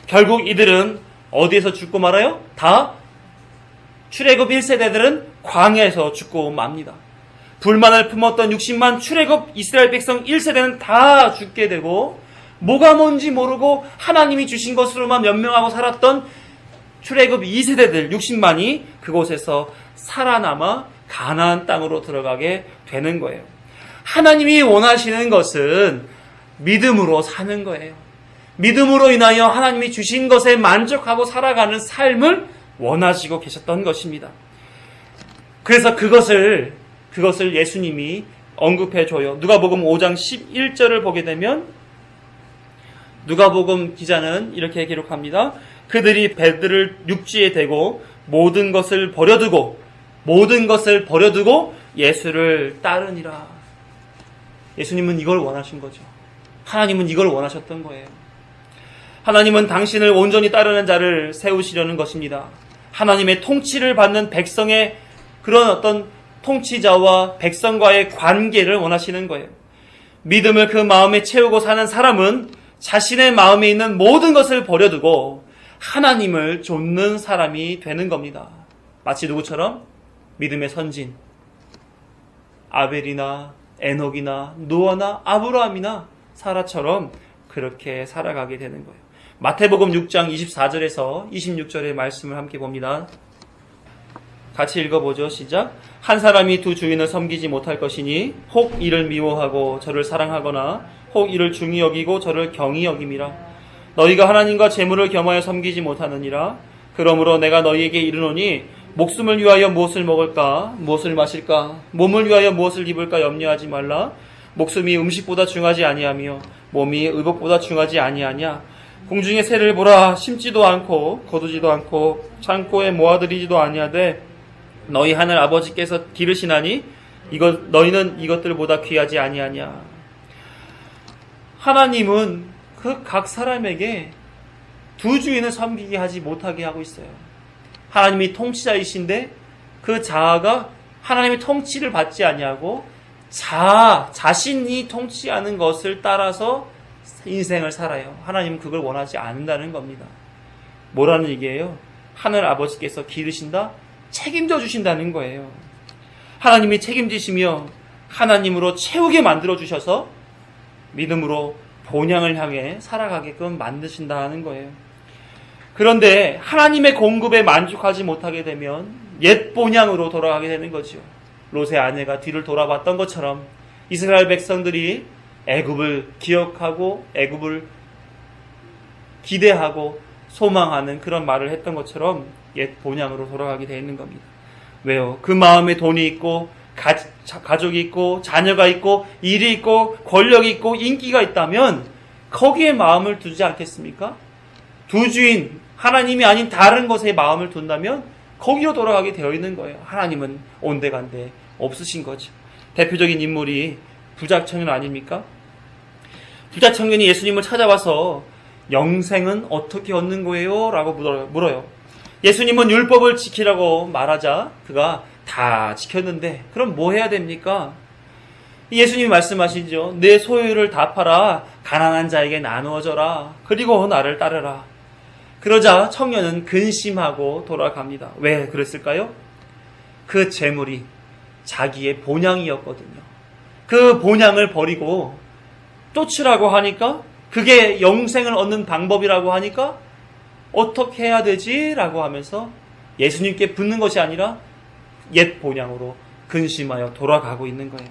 결국 이들은 어디에서 죽고 말아요? 다 출애굽 1세대들은 광야에서 죽고 맙니다. 불만을 품었던 60만 출애굽 이스라엘 백성 1세대는 다 죽게 되고, 뭐가 뭔지 모르고 하나님이 주신 것으로만 연명하고 살았던 출애굽 2세대들 60만이 그곳에서 살아남아 가나안 땅으로 들어가게 되는 거예요. 하나님이 원하시는 것은 믿음으로 사는 거예요. 믿음으로 인하여 하나님이 주신 것에 만족하고 살아가는 삶을 원하시고 계셨던 것입니다. 그래서 그것을 예수님이 언급해줘요. 누가복음 5장 11절을 보게 되면 누가복음 기자는 이렇게 기록합니다. 그들이 배들을 육지에 대고 모든 것을 버려두고 모든 것을 버려두고 예수를 따르니라. 예수님은 이걸 원하신 거죠. 하나님은 이걸 원하셨던 거예요. 하나님은 당신을 온전히 따르는 자를 세우시려는 것입니다. 하나님의 통치를 받는 백성의 그런 어떤 통치자와 백성과의 관계를 원하시는 거예요. 믿음을 그 마음에 채우고 사는 사람은 자신의 마음에 있는 모든 것을 버려두고 하나님을 좇는 사람이 되는 겁니다. 마치 누구처럼? 믿음의 선진 아벨이나 에녹이나 노아나 아브라함이나 사라처럼 그렇게 살아가게 되는 거예요. 마태복음 6장 24절에서 26절의 말씀을 함께 봅니다. 같이 읽어보죠. 시작. 한 사람이 두 주인을 섬기지 못할 것이니 혹 이를 미워하고 저를 사랑하거나 혹 이를 중히 여기고 저를 경히 여김이라. 너희가 하나님과 재물을 겸하여 섬기지 못하느니라. 그러므로 내가 너희에게 이르노니 목숨을 위하여 무엇을 먹을까 무엇을 마실까 몸을 위하여 무엇을 입을까 염려하지 말라. 목숨이 음식보다 중하지 아니하며 몸이 의복보다 중하지 아니하냐. 공중의 새를 보라. 심지도 않고 거두지도 않고 창고에 모아들이지도 아니하되 너희 하늘 아버지께서 기르시나니 너희는 이것들보다 귀하지 아니하냐. 하나님은 그 각 사람에게 두 주인을 섬기게 하지 못하게 하고 있어요. 하나님이 통치자이신데 그 자아가 하나님의 통치를 받지 아니하고 자신이 통치하는 것을 따라서 인생을 살아요. 하나님은 그걸 원하지 않는다는 겁니다. 뭐라는 얘기예요? 하늘 아버지께서 기르신다? 책임져 주신다는 거예요. 하나님이 책임지시며 하나님으로 채우게 만들어 주셔서 믿음으로 본향을 향해 살아가게끔 만드신다는 거예요. 그런데 하나님의 공급에 만족하지 못하게 되면 옛 본향으로 돌아가게 되는 거죠. 롯의 아내가 뒤를 돌아봤던 것처럼 이스라엘 백성들이 애굽을 기억하고 애굽을 기대하고 소망하는 그런 말을 했던 것처럼 옛 본향으로 돌아가게 되어 있는 겁니다. 왜요? 그 마음에 돈이 있고 가족이 있고 자녀가 있고 일이 있고 권력이 있고 인기가 있다면 거기에 마음을 두지 않겠습니까? 두 주인 하나님이 아닌 다른 것에 마음을 둔다면 거기로 돌아가게 되어 있는 거예요. 하나님은 온데간데 없으신 거죠. 대표적인 인물이 부자 청년 아닙니까? 부자 청년이 예수님을 찾아와서 영생은 어떻게 얻는 거예요? 라고 물어요. 예수님은 율법을 지키라고 말하자 그가 다 지켰는데 그럼 뭐 해야 됩니까? 예수님이 말씀하시죠. 내 소유를 다 팔아 가난한 자에게 나누어줘라. 그리고 나를 따르라. 그러자 청년은 근심하고 돌아갑니다. 왜 그랬을까요? 그 재물이 자기의 본향이었거든요. 그 본향을 버리고 쫓으라고 하니까 그게 영생을 얻는 방법이라고 하니까 어떻게 해야 되지? 라고 하면서 예수님께 붙는 것이 아니라 옛 본향으로 근심하여 돌아가고 있는 거예요.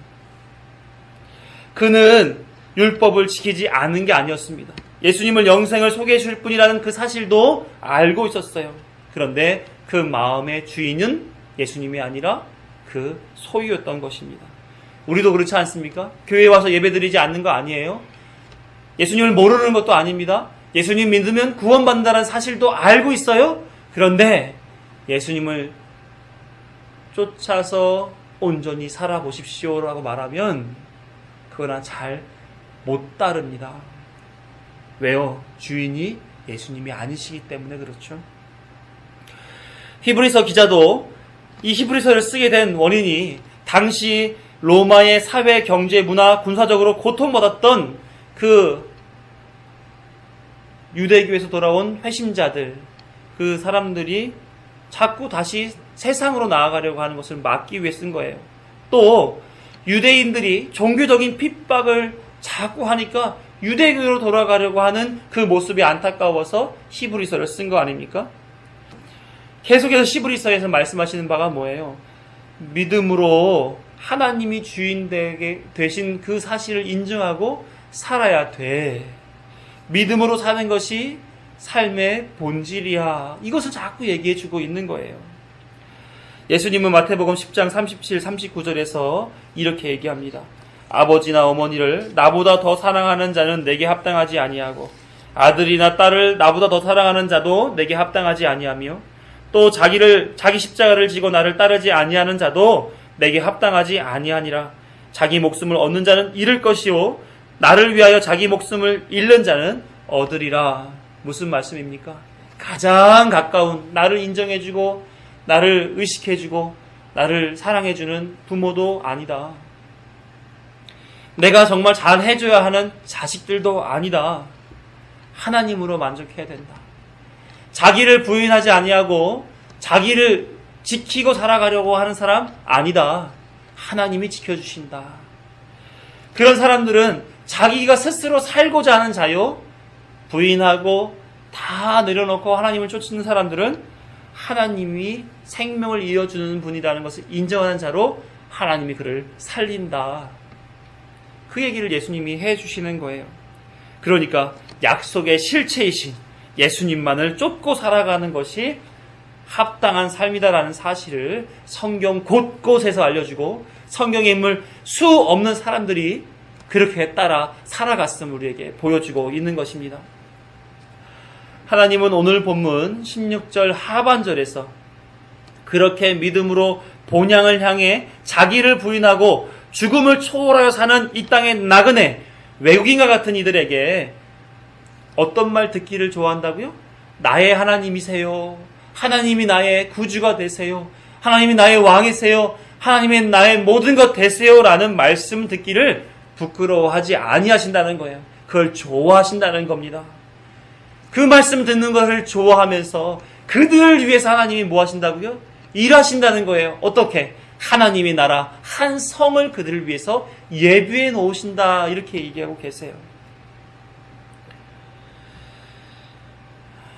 그는 율법을 지키지 않은 게 아니었습니다. 예수님을 영생을 소개해 줄 뿐이라는 그 사실도 알고 있었어요. 그런데 그 마음의 주인은 예수님이 아니라 그 소유였던 것입니다. 우리도 그렇지 않습니까? 교회에 와서 예배드리지 않는 거 아니에요? 예수님을 모르는 것도 아닙니다. 예수님 믿으면 구원받는다는 사실도 알고 있어요. 그런데 예수님을 쫓아서 온전히 살아보십시오라고 말하면 그거나 잘 못 따릅니다. 왜요? 주인이 예수님이 아니시기 때문에 그렇죠. 히브리서 기자도 이 히브리서를 쓰게 된 원인이 당시 로마의 사회, 경제, 문화, 군사적으로 고통받았던 그 유대교에서 돌아온 회심자들, 그 사람들이 자꾸 다시 세상으로 나아가려고 하는 것을 막기 위해 쓴 거예요. 또 유대인들이 종교적인 핍박을 자꾸 하니까 유대교로 돌아가려고 하는 그 모습이 안타까워서 히브리서를 쓴 거 아닙니까? 계속해서 히브리서에서 말씀하시는 바가 뭐예요? 믿음으로 하나님이 주인 되신 그 사실을 인정하고 살아야 돼. 믿음으로 사는 것이 삶의 본질이야. 이것을 자꾸 얘기해주고 있는 거예요. 예수님은 마태복음 10장 37, 39절에서 이렇게 얘기합니다. 아버지나 어머니를 나보다 더 사랑하는 자는 내게 합당하지 아니하고 아들이나 딸을 나보다 더 사랑하는 자도 내게 합당하지 아니하며 또 자기 십자가를 지고 나를 따르지 아니하는 자도 내게 합당하지 아니하니라. 자기 목숨을 얻는 자는 잃을 것이요 나를 위하여 자기 목숨을 잃는 자는 얻으리라. 무슨 말씀입니까? 가장 가까운 나를 인정해주고 나를 의식해주고 나를 사랑해주는 부모도 아니다. 내가 정말 잘 해줘야 하는 자식들도 아니다. 하나님으로 만족해야 된다. 자기를 부인하지 아니하고 자기를 지키고 살아가려고 하는 사람 아니다. 하나님이 지켜주신다. 그런 사람들은 자기가 스스로 살고자 하는 자요, 부인하고 다 내려놓고 하나님을 쫓는 사람들은 하나님이 생명을 이어주는 분이라는 것을 인정하는 자로 하나님이 그를 살린다. 그 얘기를 예수님이 해주시는 거예요. 그러니까 약속의 실체이신 예수님만을 쫓고 살아가는 것이 합당한 삶이다라는 사실을 성경 곳곳에서 알려주고 성경의 인물 수 없는 사람들이 그렇게 따라 살아갔음을 우리에게 보여주고 있는 것입니다. 하나님은 오늘 본문 16절 하반절에서 그렇게 믿음으로 본향을 향해 자기를 부인하고 죽음을 초월하여 사는 이 땅의 나그네 외국인과 같은 이들에게 어떤 말 듣기를 좋아한다고요? 나의 하나님이세요. 하나님이 나의 구주가 되세요. 하나님이 나의 왕이세요. 하나님이 나의 모든 것 되세요. 라는 말씀 듣기를 부끄러워하지 아니하신다는 거예요. 그걸 좋아하신다는 겁니다. 그 말씀 듣는 것을 좋아하면서 그들을 위해서 하나님이 뭐 하신다고요? 일하신다는 거예요. 어떻게? 하나님이 나라 한 성을 그들을 위해서 예비해 놓으신다. 이렇게 얘기하고 계세요.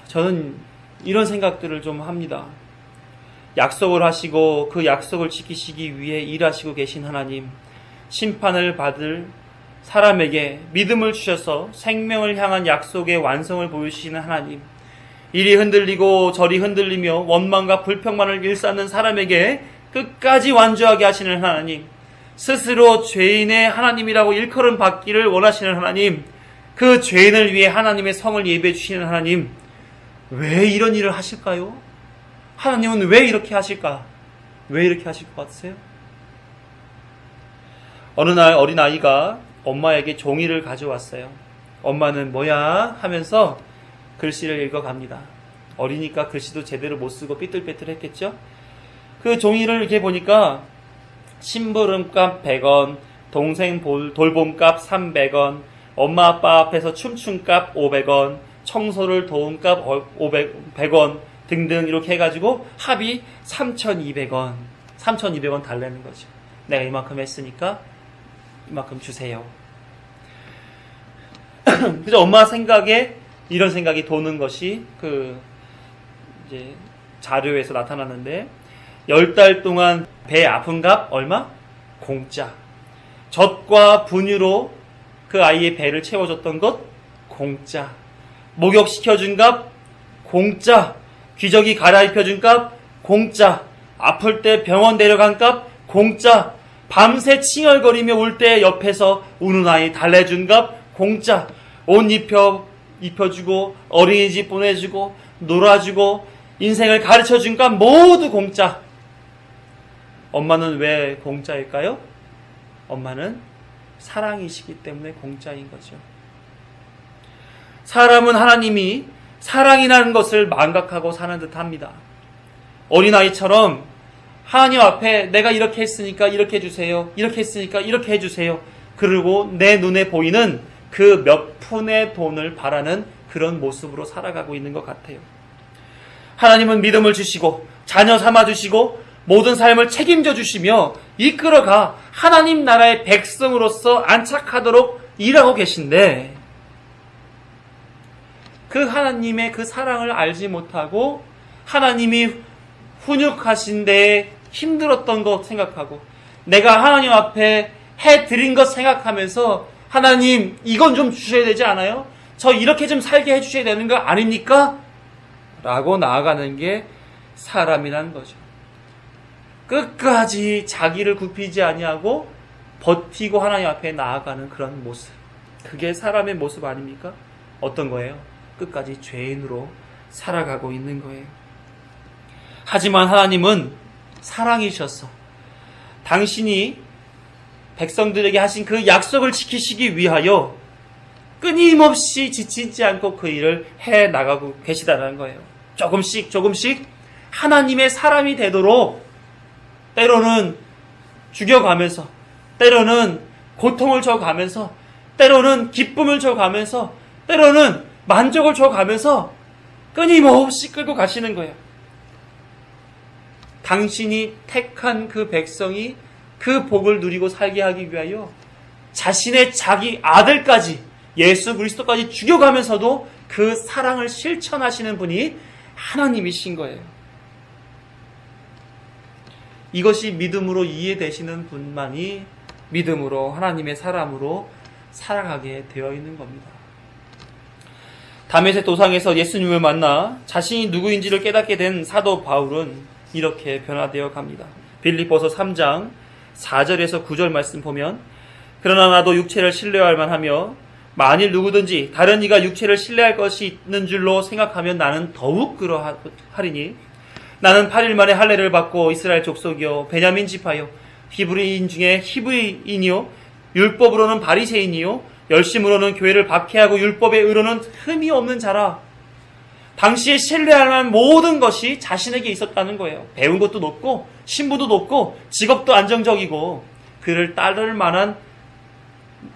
저는 이런 생각들을 좀 합니다. 약속을 하시고 그 약속을 지키시기 위해 일하시고 계신 하나님, 심판을 받을 사람에게 믿음을 주셔서 생명을 향한 약속의 완성을 보여주시는 하나님, 이리 흔들리고 저리 흔들리며 원망과 불평만을 일삼는 사람에게 끝까지 완주하게 하시는 하나님, 스스로 죄인의 하나님이라고 일컬음 받기를 원하시는 하나님, 그 죄인을 위해 하나님의 성을 예배해 주시는 하나님, 왜 이런 일을 하실까요? 하나님은 왜 이렇게 하실까? 왜 이렇게 하실 것 같으세요? 어느 날 어린아이가 엄마에게 종이를 가져왔어요. 엄마는 뭐야? 하면서 글씨를 읽어갑니다. 어리니까 글씨도 제대로 못 쓰고 삐뚤빼뚤했겠죠? 그 종이를 이렇게 보니까 심부름값 100원, 동생 돌봄값 300원, 엄마 아빠 앞에서 춤춘값 500원, 청소를 도운 값 100원 등등 이렇게 해가지고 합이 3,200원. 3,200원 달라는 거죠. 내가 이만큼 했으니까 이만큼 주세요. 그래서 엄마 생각에 이런 생각이 도는 것이 이제 자료에서 나타났는데 10달 동안 배 아픈 값 얼마? 공짜. 젖과 분유로 그 아이의 배를 채워줬던 것 공짜. 목욕시켜준 값 공짜. 기저귀 갈아입혀준 값 공짜. 아플 때 병원 데려간 값 공짜. 밤새 칭얼거리며 울 때 옆에서 우는 아이 달래준 값 공짜. 옷 입혀주고 어린이집 보내주고 놀아주고 인생을 가르쳐준 값 모두 공짜. 엄마는 왜 공짜일까요? 엄마는 사랑이시기 때문에 공짜인 거죠. 사람은 하나님이 사랑이라는 것을 망각하고 사는 듯 합니다. 어린아이처럼 하나님 앞에 내가 이렇게 했으니까 이렇게 해주세요. 이렇게 했으니까 이렇게 해주세요. 그리고 내 눈에 보이는 그 몇 푼의 돈을 바라는 그런 모습으로 살아가고 있는 것 같아요. 하나님은 믿음을 주시고 자녀 삼아주시고 모든 삶을 책임져 주시며 이끌어가 하나님 나라의 백성으로서 안착하도록 일하고 계신데 그 하나님의 그 사랑을 알지 못하고 하나님이 훈육하신 데에 힘들었던 것 생각하고 내가 하나님 앞에 해드린 것 생각하면서 하나님 이건 좀 주셔야 되지 않아요? 저 이렇게 좀 살게 해주셔야 되는 거 아닙니까? 라고 나아가는 게 사람이라는 거죠. 끝까지 자기를 굽히지 아니하고 버티고 하나님 앞에 나아가는 그런 모습. 그게 사람의 모습 아닙니까? 어떤 거예요? 끝까지 죄인으로 살아가고 있는 거예요. 하지만 하나님은 사랑이셨어. 당신이 백성들에게 하신 그 약속을 지키시기 위하여 끊임없이 지치지 않고 그 일을 해나가고 계시다는 거예요. 조금씩 하나님의 사람이 되도록 때로는 죽여가면서, 때로는 고통을 줘가면서, 때로는 기쁨을 줘가면서, 때로는 만족을 줘가면서 끊임없이 끌고 가시는 거예요. 당신이 택한 그 백성이 그 복을 누리고 살게 하기 위하여 자신의 자기 아들까지, 예수 그리스도까지 죽여가면서도 그 사랑을 실천하시는 분이 하나님이신 거예요. 이것이 믿음으로 이해되시는 분만이 믿음으로 하나님의 사람으로 살아가게 되어 있는 겁니다. 다메섹 도상에서 예수님을 만나 자신이 누구인지를 깨닫게 된 사도 바울은 이렇게 변화되어 갑니다. 빌립보서 3장 4절에서 9절 말씀 보면, 그러나 나도 육체를 신뢰할 만하며 만일 누구든지 다른 이가 육체를 신뢰할 것이 있는 줄로 생각하면 나는 더욱 그러하리니, 나는 8일 만에 할례를 받고 이스라엘 족속이요 베냐민 지파요 히브리인 중에 히브리인이요 율법으로는 바리새인이요 열심으로는 교회를 박해하고 율법의 의로는 흠이 없는 자라. 당시에 신뢰할 만한 모든 것이 자신에게 있었다는 거예요. 배운 것도 높고 신분도 높고 직업도 안정적이고 그를 따를 만한,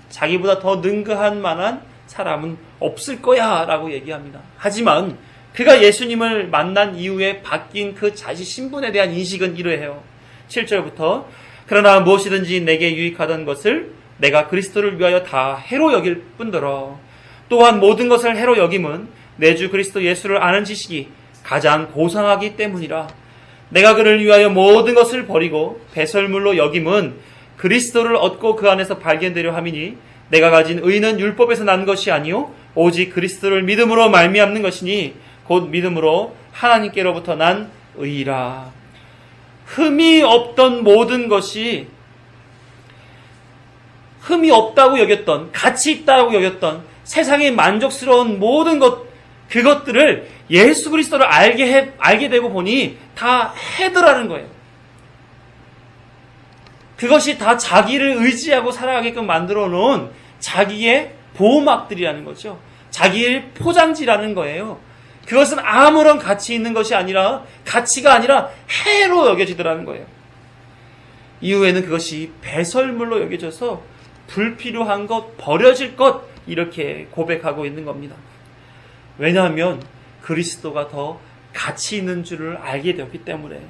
자기보다 더 능가한 만한 사람은 없을 거야 라고 얘기합니다. 하지만 그가 예수님을 만난 이후에 바뀐 그 자신 신분에 대한 인식은 이러해요. 7절부터 그러나 무엇이든지 내게 유익하던 것을 내가 그리스도를 위하여 다 해로 여길 뿐더러 또한 모든 것을 해로 여김은 내 주 그리스도 예수를 아는 지식이 가장 고상하기 때문이라. 내가 그를 위하여 모든 것을 버리고 배설물로 여김은 그리스도를 얻고 그 안에서 발견되려 함이니, 내가 가진 의는 율법에서 난 것이 아니요 오직 그리스도를 믿음으로 말미암는 것이니 곧 믿음으로 하나님께로부터 난 의라. 흠이 없던 모든 것이, 흠이 없다고 여겼던, 가치 있다고 여겼던 세상의 만족스러운 모든 그것들을 예수 그리스도를 알게 되고 보니 다 해더라는 거예요. 그것이 다 자기를 의지하고 살아가게끔 만들어 놓은 자기의 보호막들이라는 거죠. 자기의 포장지라는 거예요. 그것은 아무런 가치가 아니라 해로 여겨지더라는 거예요. 이후에는 그것이 배설물로 여겨져서 불필요한 것, 버려질 것, 이렇게 고백하고 있는 겁니다. 왜냐하면 그리스도가 더 가치 있는 줄을 알게 되었기 때문에.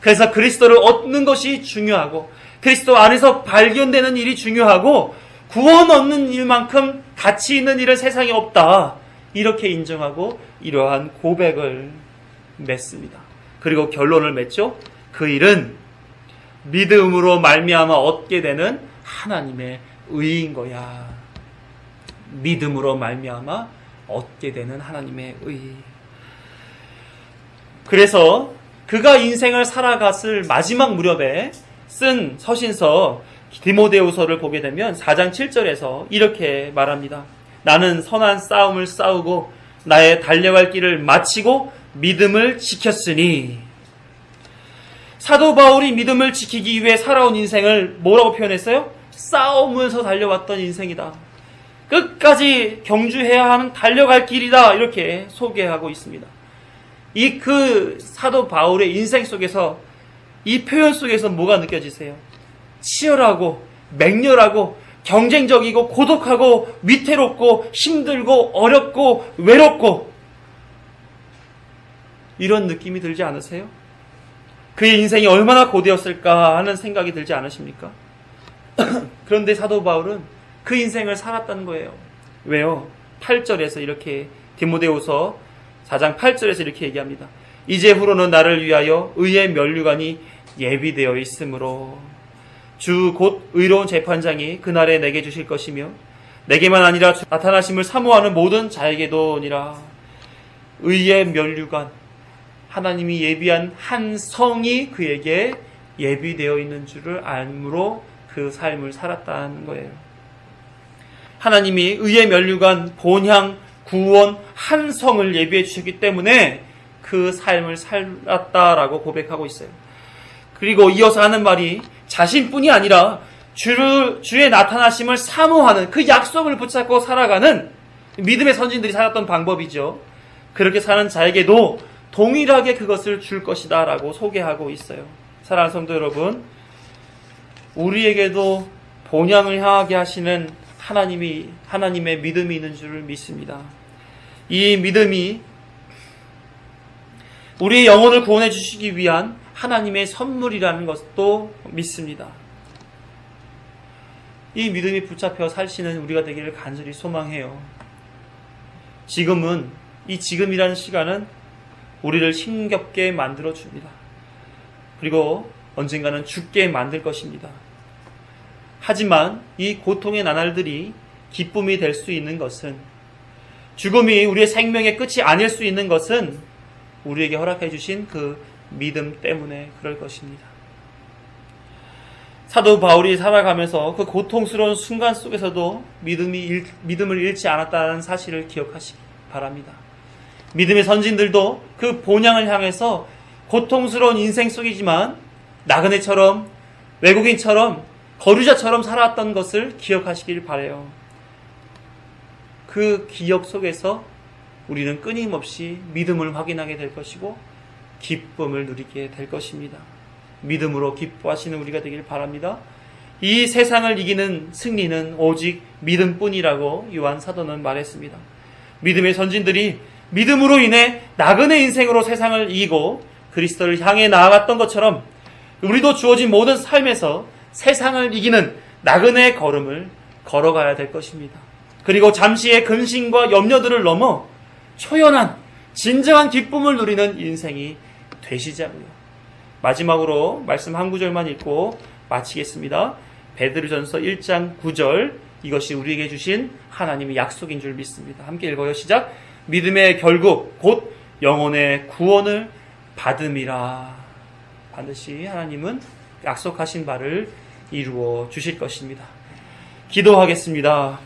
그래서 그리스도를 얻는 것이 중요하고 그리스도 안에서 발견되는 일이 중요하고 구원 얻는 일만큼 가치 있는 일은 세상에 없다, 이렇게 인정하고 이러한 고백을 맺습니다. 그리고 결론을 맺죠. 그 일은 믿음으로 말미암아 얻게 되는 하나님의 의인 거야. 믿음으로 말미암아 얻게 되는 하나님의 의. 그래서 그가 인생을 살아갔을 마지막 무렵에 쓴 서신서 디모데후서를 보게 되면 4장 7절에서 이렇게 말합니다. 나는 선한 싸움을 싸우고 나의 달려갈 길을 마치고 믿음을 지켰으니. 사도 바울이 믿음을 지키기 위해 살아온 인생을 뭐라고 표현했어요? 싸우면서 달려왔던 인생이다. 끝까지 경주해야 하는 달려갈 길이다, 이렇게 소개하고 있습니다. 그 사도 바울의 인생 속에서, 이 표현 속에서 뭐가 느껴지세요? 치열하고 맹렬하고 경쟁적이고 고독하고 위태롭고 힘들고 어렵고 외롭고 이런 느낌이 들지 않으세요? 그의 인생이 얼마나 고되었을까 하는 생각이 들지 않으십니까? 그런데 사도 바울은 그 인생을 살았다는 거예요. 왜요? 8절에서 이렇게, 디모데후서 4장 8절에서 이렇게 얘기합니다. 이제후로는 나를 위하여 의의 면류관이 예비되어 있으므로 주 곧 의로운 재판장이 그날에 내게 주실 것이며 내게만 아니라 나타나심을 사모하는 모든 자에게도니라. 의의 면류관, 하나님이 예비한 한 성이 그에게 예비되어 있는 줄을 알므로 그 삶을 살았다는 거예요. 하나님이 의의 면류관, 본향, 구원, 한 성을 예비해 주셨기 때문에 그 삶을 살았다라고 고백하고 있어요. 그리고 이어서 하는 말이 자신뿐이 아니라 주의 나타나심을 사모하는 그 약속을 붙잡고 살아가는 믿음의 선진들이 살았던 방법이죠. 그렇게 사는 자에게도 동일하게 그것을 줄 것이다 라고 소개하고 있어요. 사랑하는 성도 여러분, 우리에게도 본향을 향하게 하시는 하나님의 믿음이 있는 줄을 믿습니다. 이 믿음이 우리의 영혼을 구원해 주시기 위한 하나님의 선물이라는 것도 믿습니다. 이 믿음이 붙잡혀 살시는 우리가 되기를 간절히 소망해요. 지금이라는 시간은 우리를 힘겹게 만들어 줍니다. 그리고 언젠가는 죽게 만들 것입니다. 하지만 이 고통의 나날들이 기쁨이 될 수 있는 것은, 죽음이 우리의 생명의 끝이 아닐 수 있는 것은 우리에게 허락해 주신 그 믿음 때문에 그럴 것입니다. 사도 바울이 살아가면서 그 고통스러운 순간 속에서도 믿음을 잃지 않았다는 사실을 기억하시기 바랍니다. 믿음의 선진들도 그 본향을 향해서 고통스러운 인생 속이지만 나그네처럼, 외국인처럼, 거류자처럼 살아왔던 것을 기억하시길 바라요. 그 기억 속에서 우리는 끊임없이 믿음을 확인하게 될 것이고 기쁨을 누리게 될 것입니다. 믿음으로 기뻐하시는 우리가 되길 바랍니다. 이 세상을 이기는 승리는 오직 믿음뿐이라고 요한 사도는 말했습니다. 믿음의 선진들이 믿음으로 인해 나그네 인생으로 세상을 이기고 그리스도를 향해 나아갔던 것처럼 우리도 주어진 모든 삶에서 세상을 이기는 나그네의 걸음을 걸어가야 될 것입니다. 그리고 잠시의 근심과 염려들을 넘어 초연한 진정한 기쁨을 누리는 인생이 되시자고요. 마지막으로 말씀 한 구절만 읽고 마치겠습니다. 베드로전서 1장 9절, 이것이 우리에게 주신 하나님의 약속인 줄 믿습니다. 함께 읽어요. 시작. 믿음의 결국 곧 영혼의 구원을 받음이라. 반드시 하나님은 약속하신 바를 이루어 주실 것입니다. 기도하겠습니다.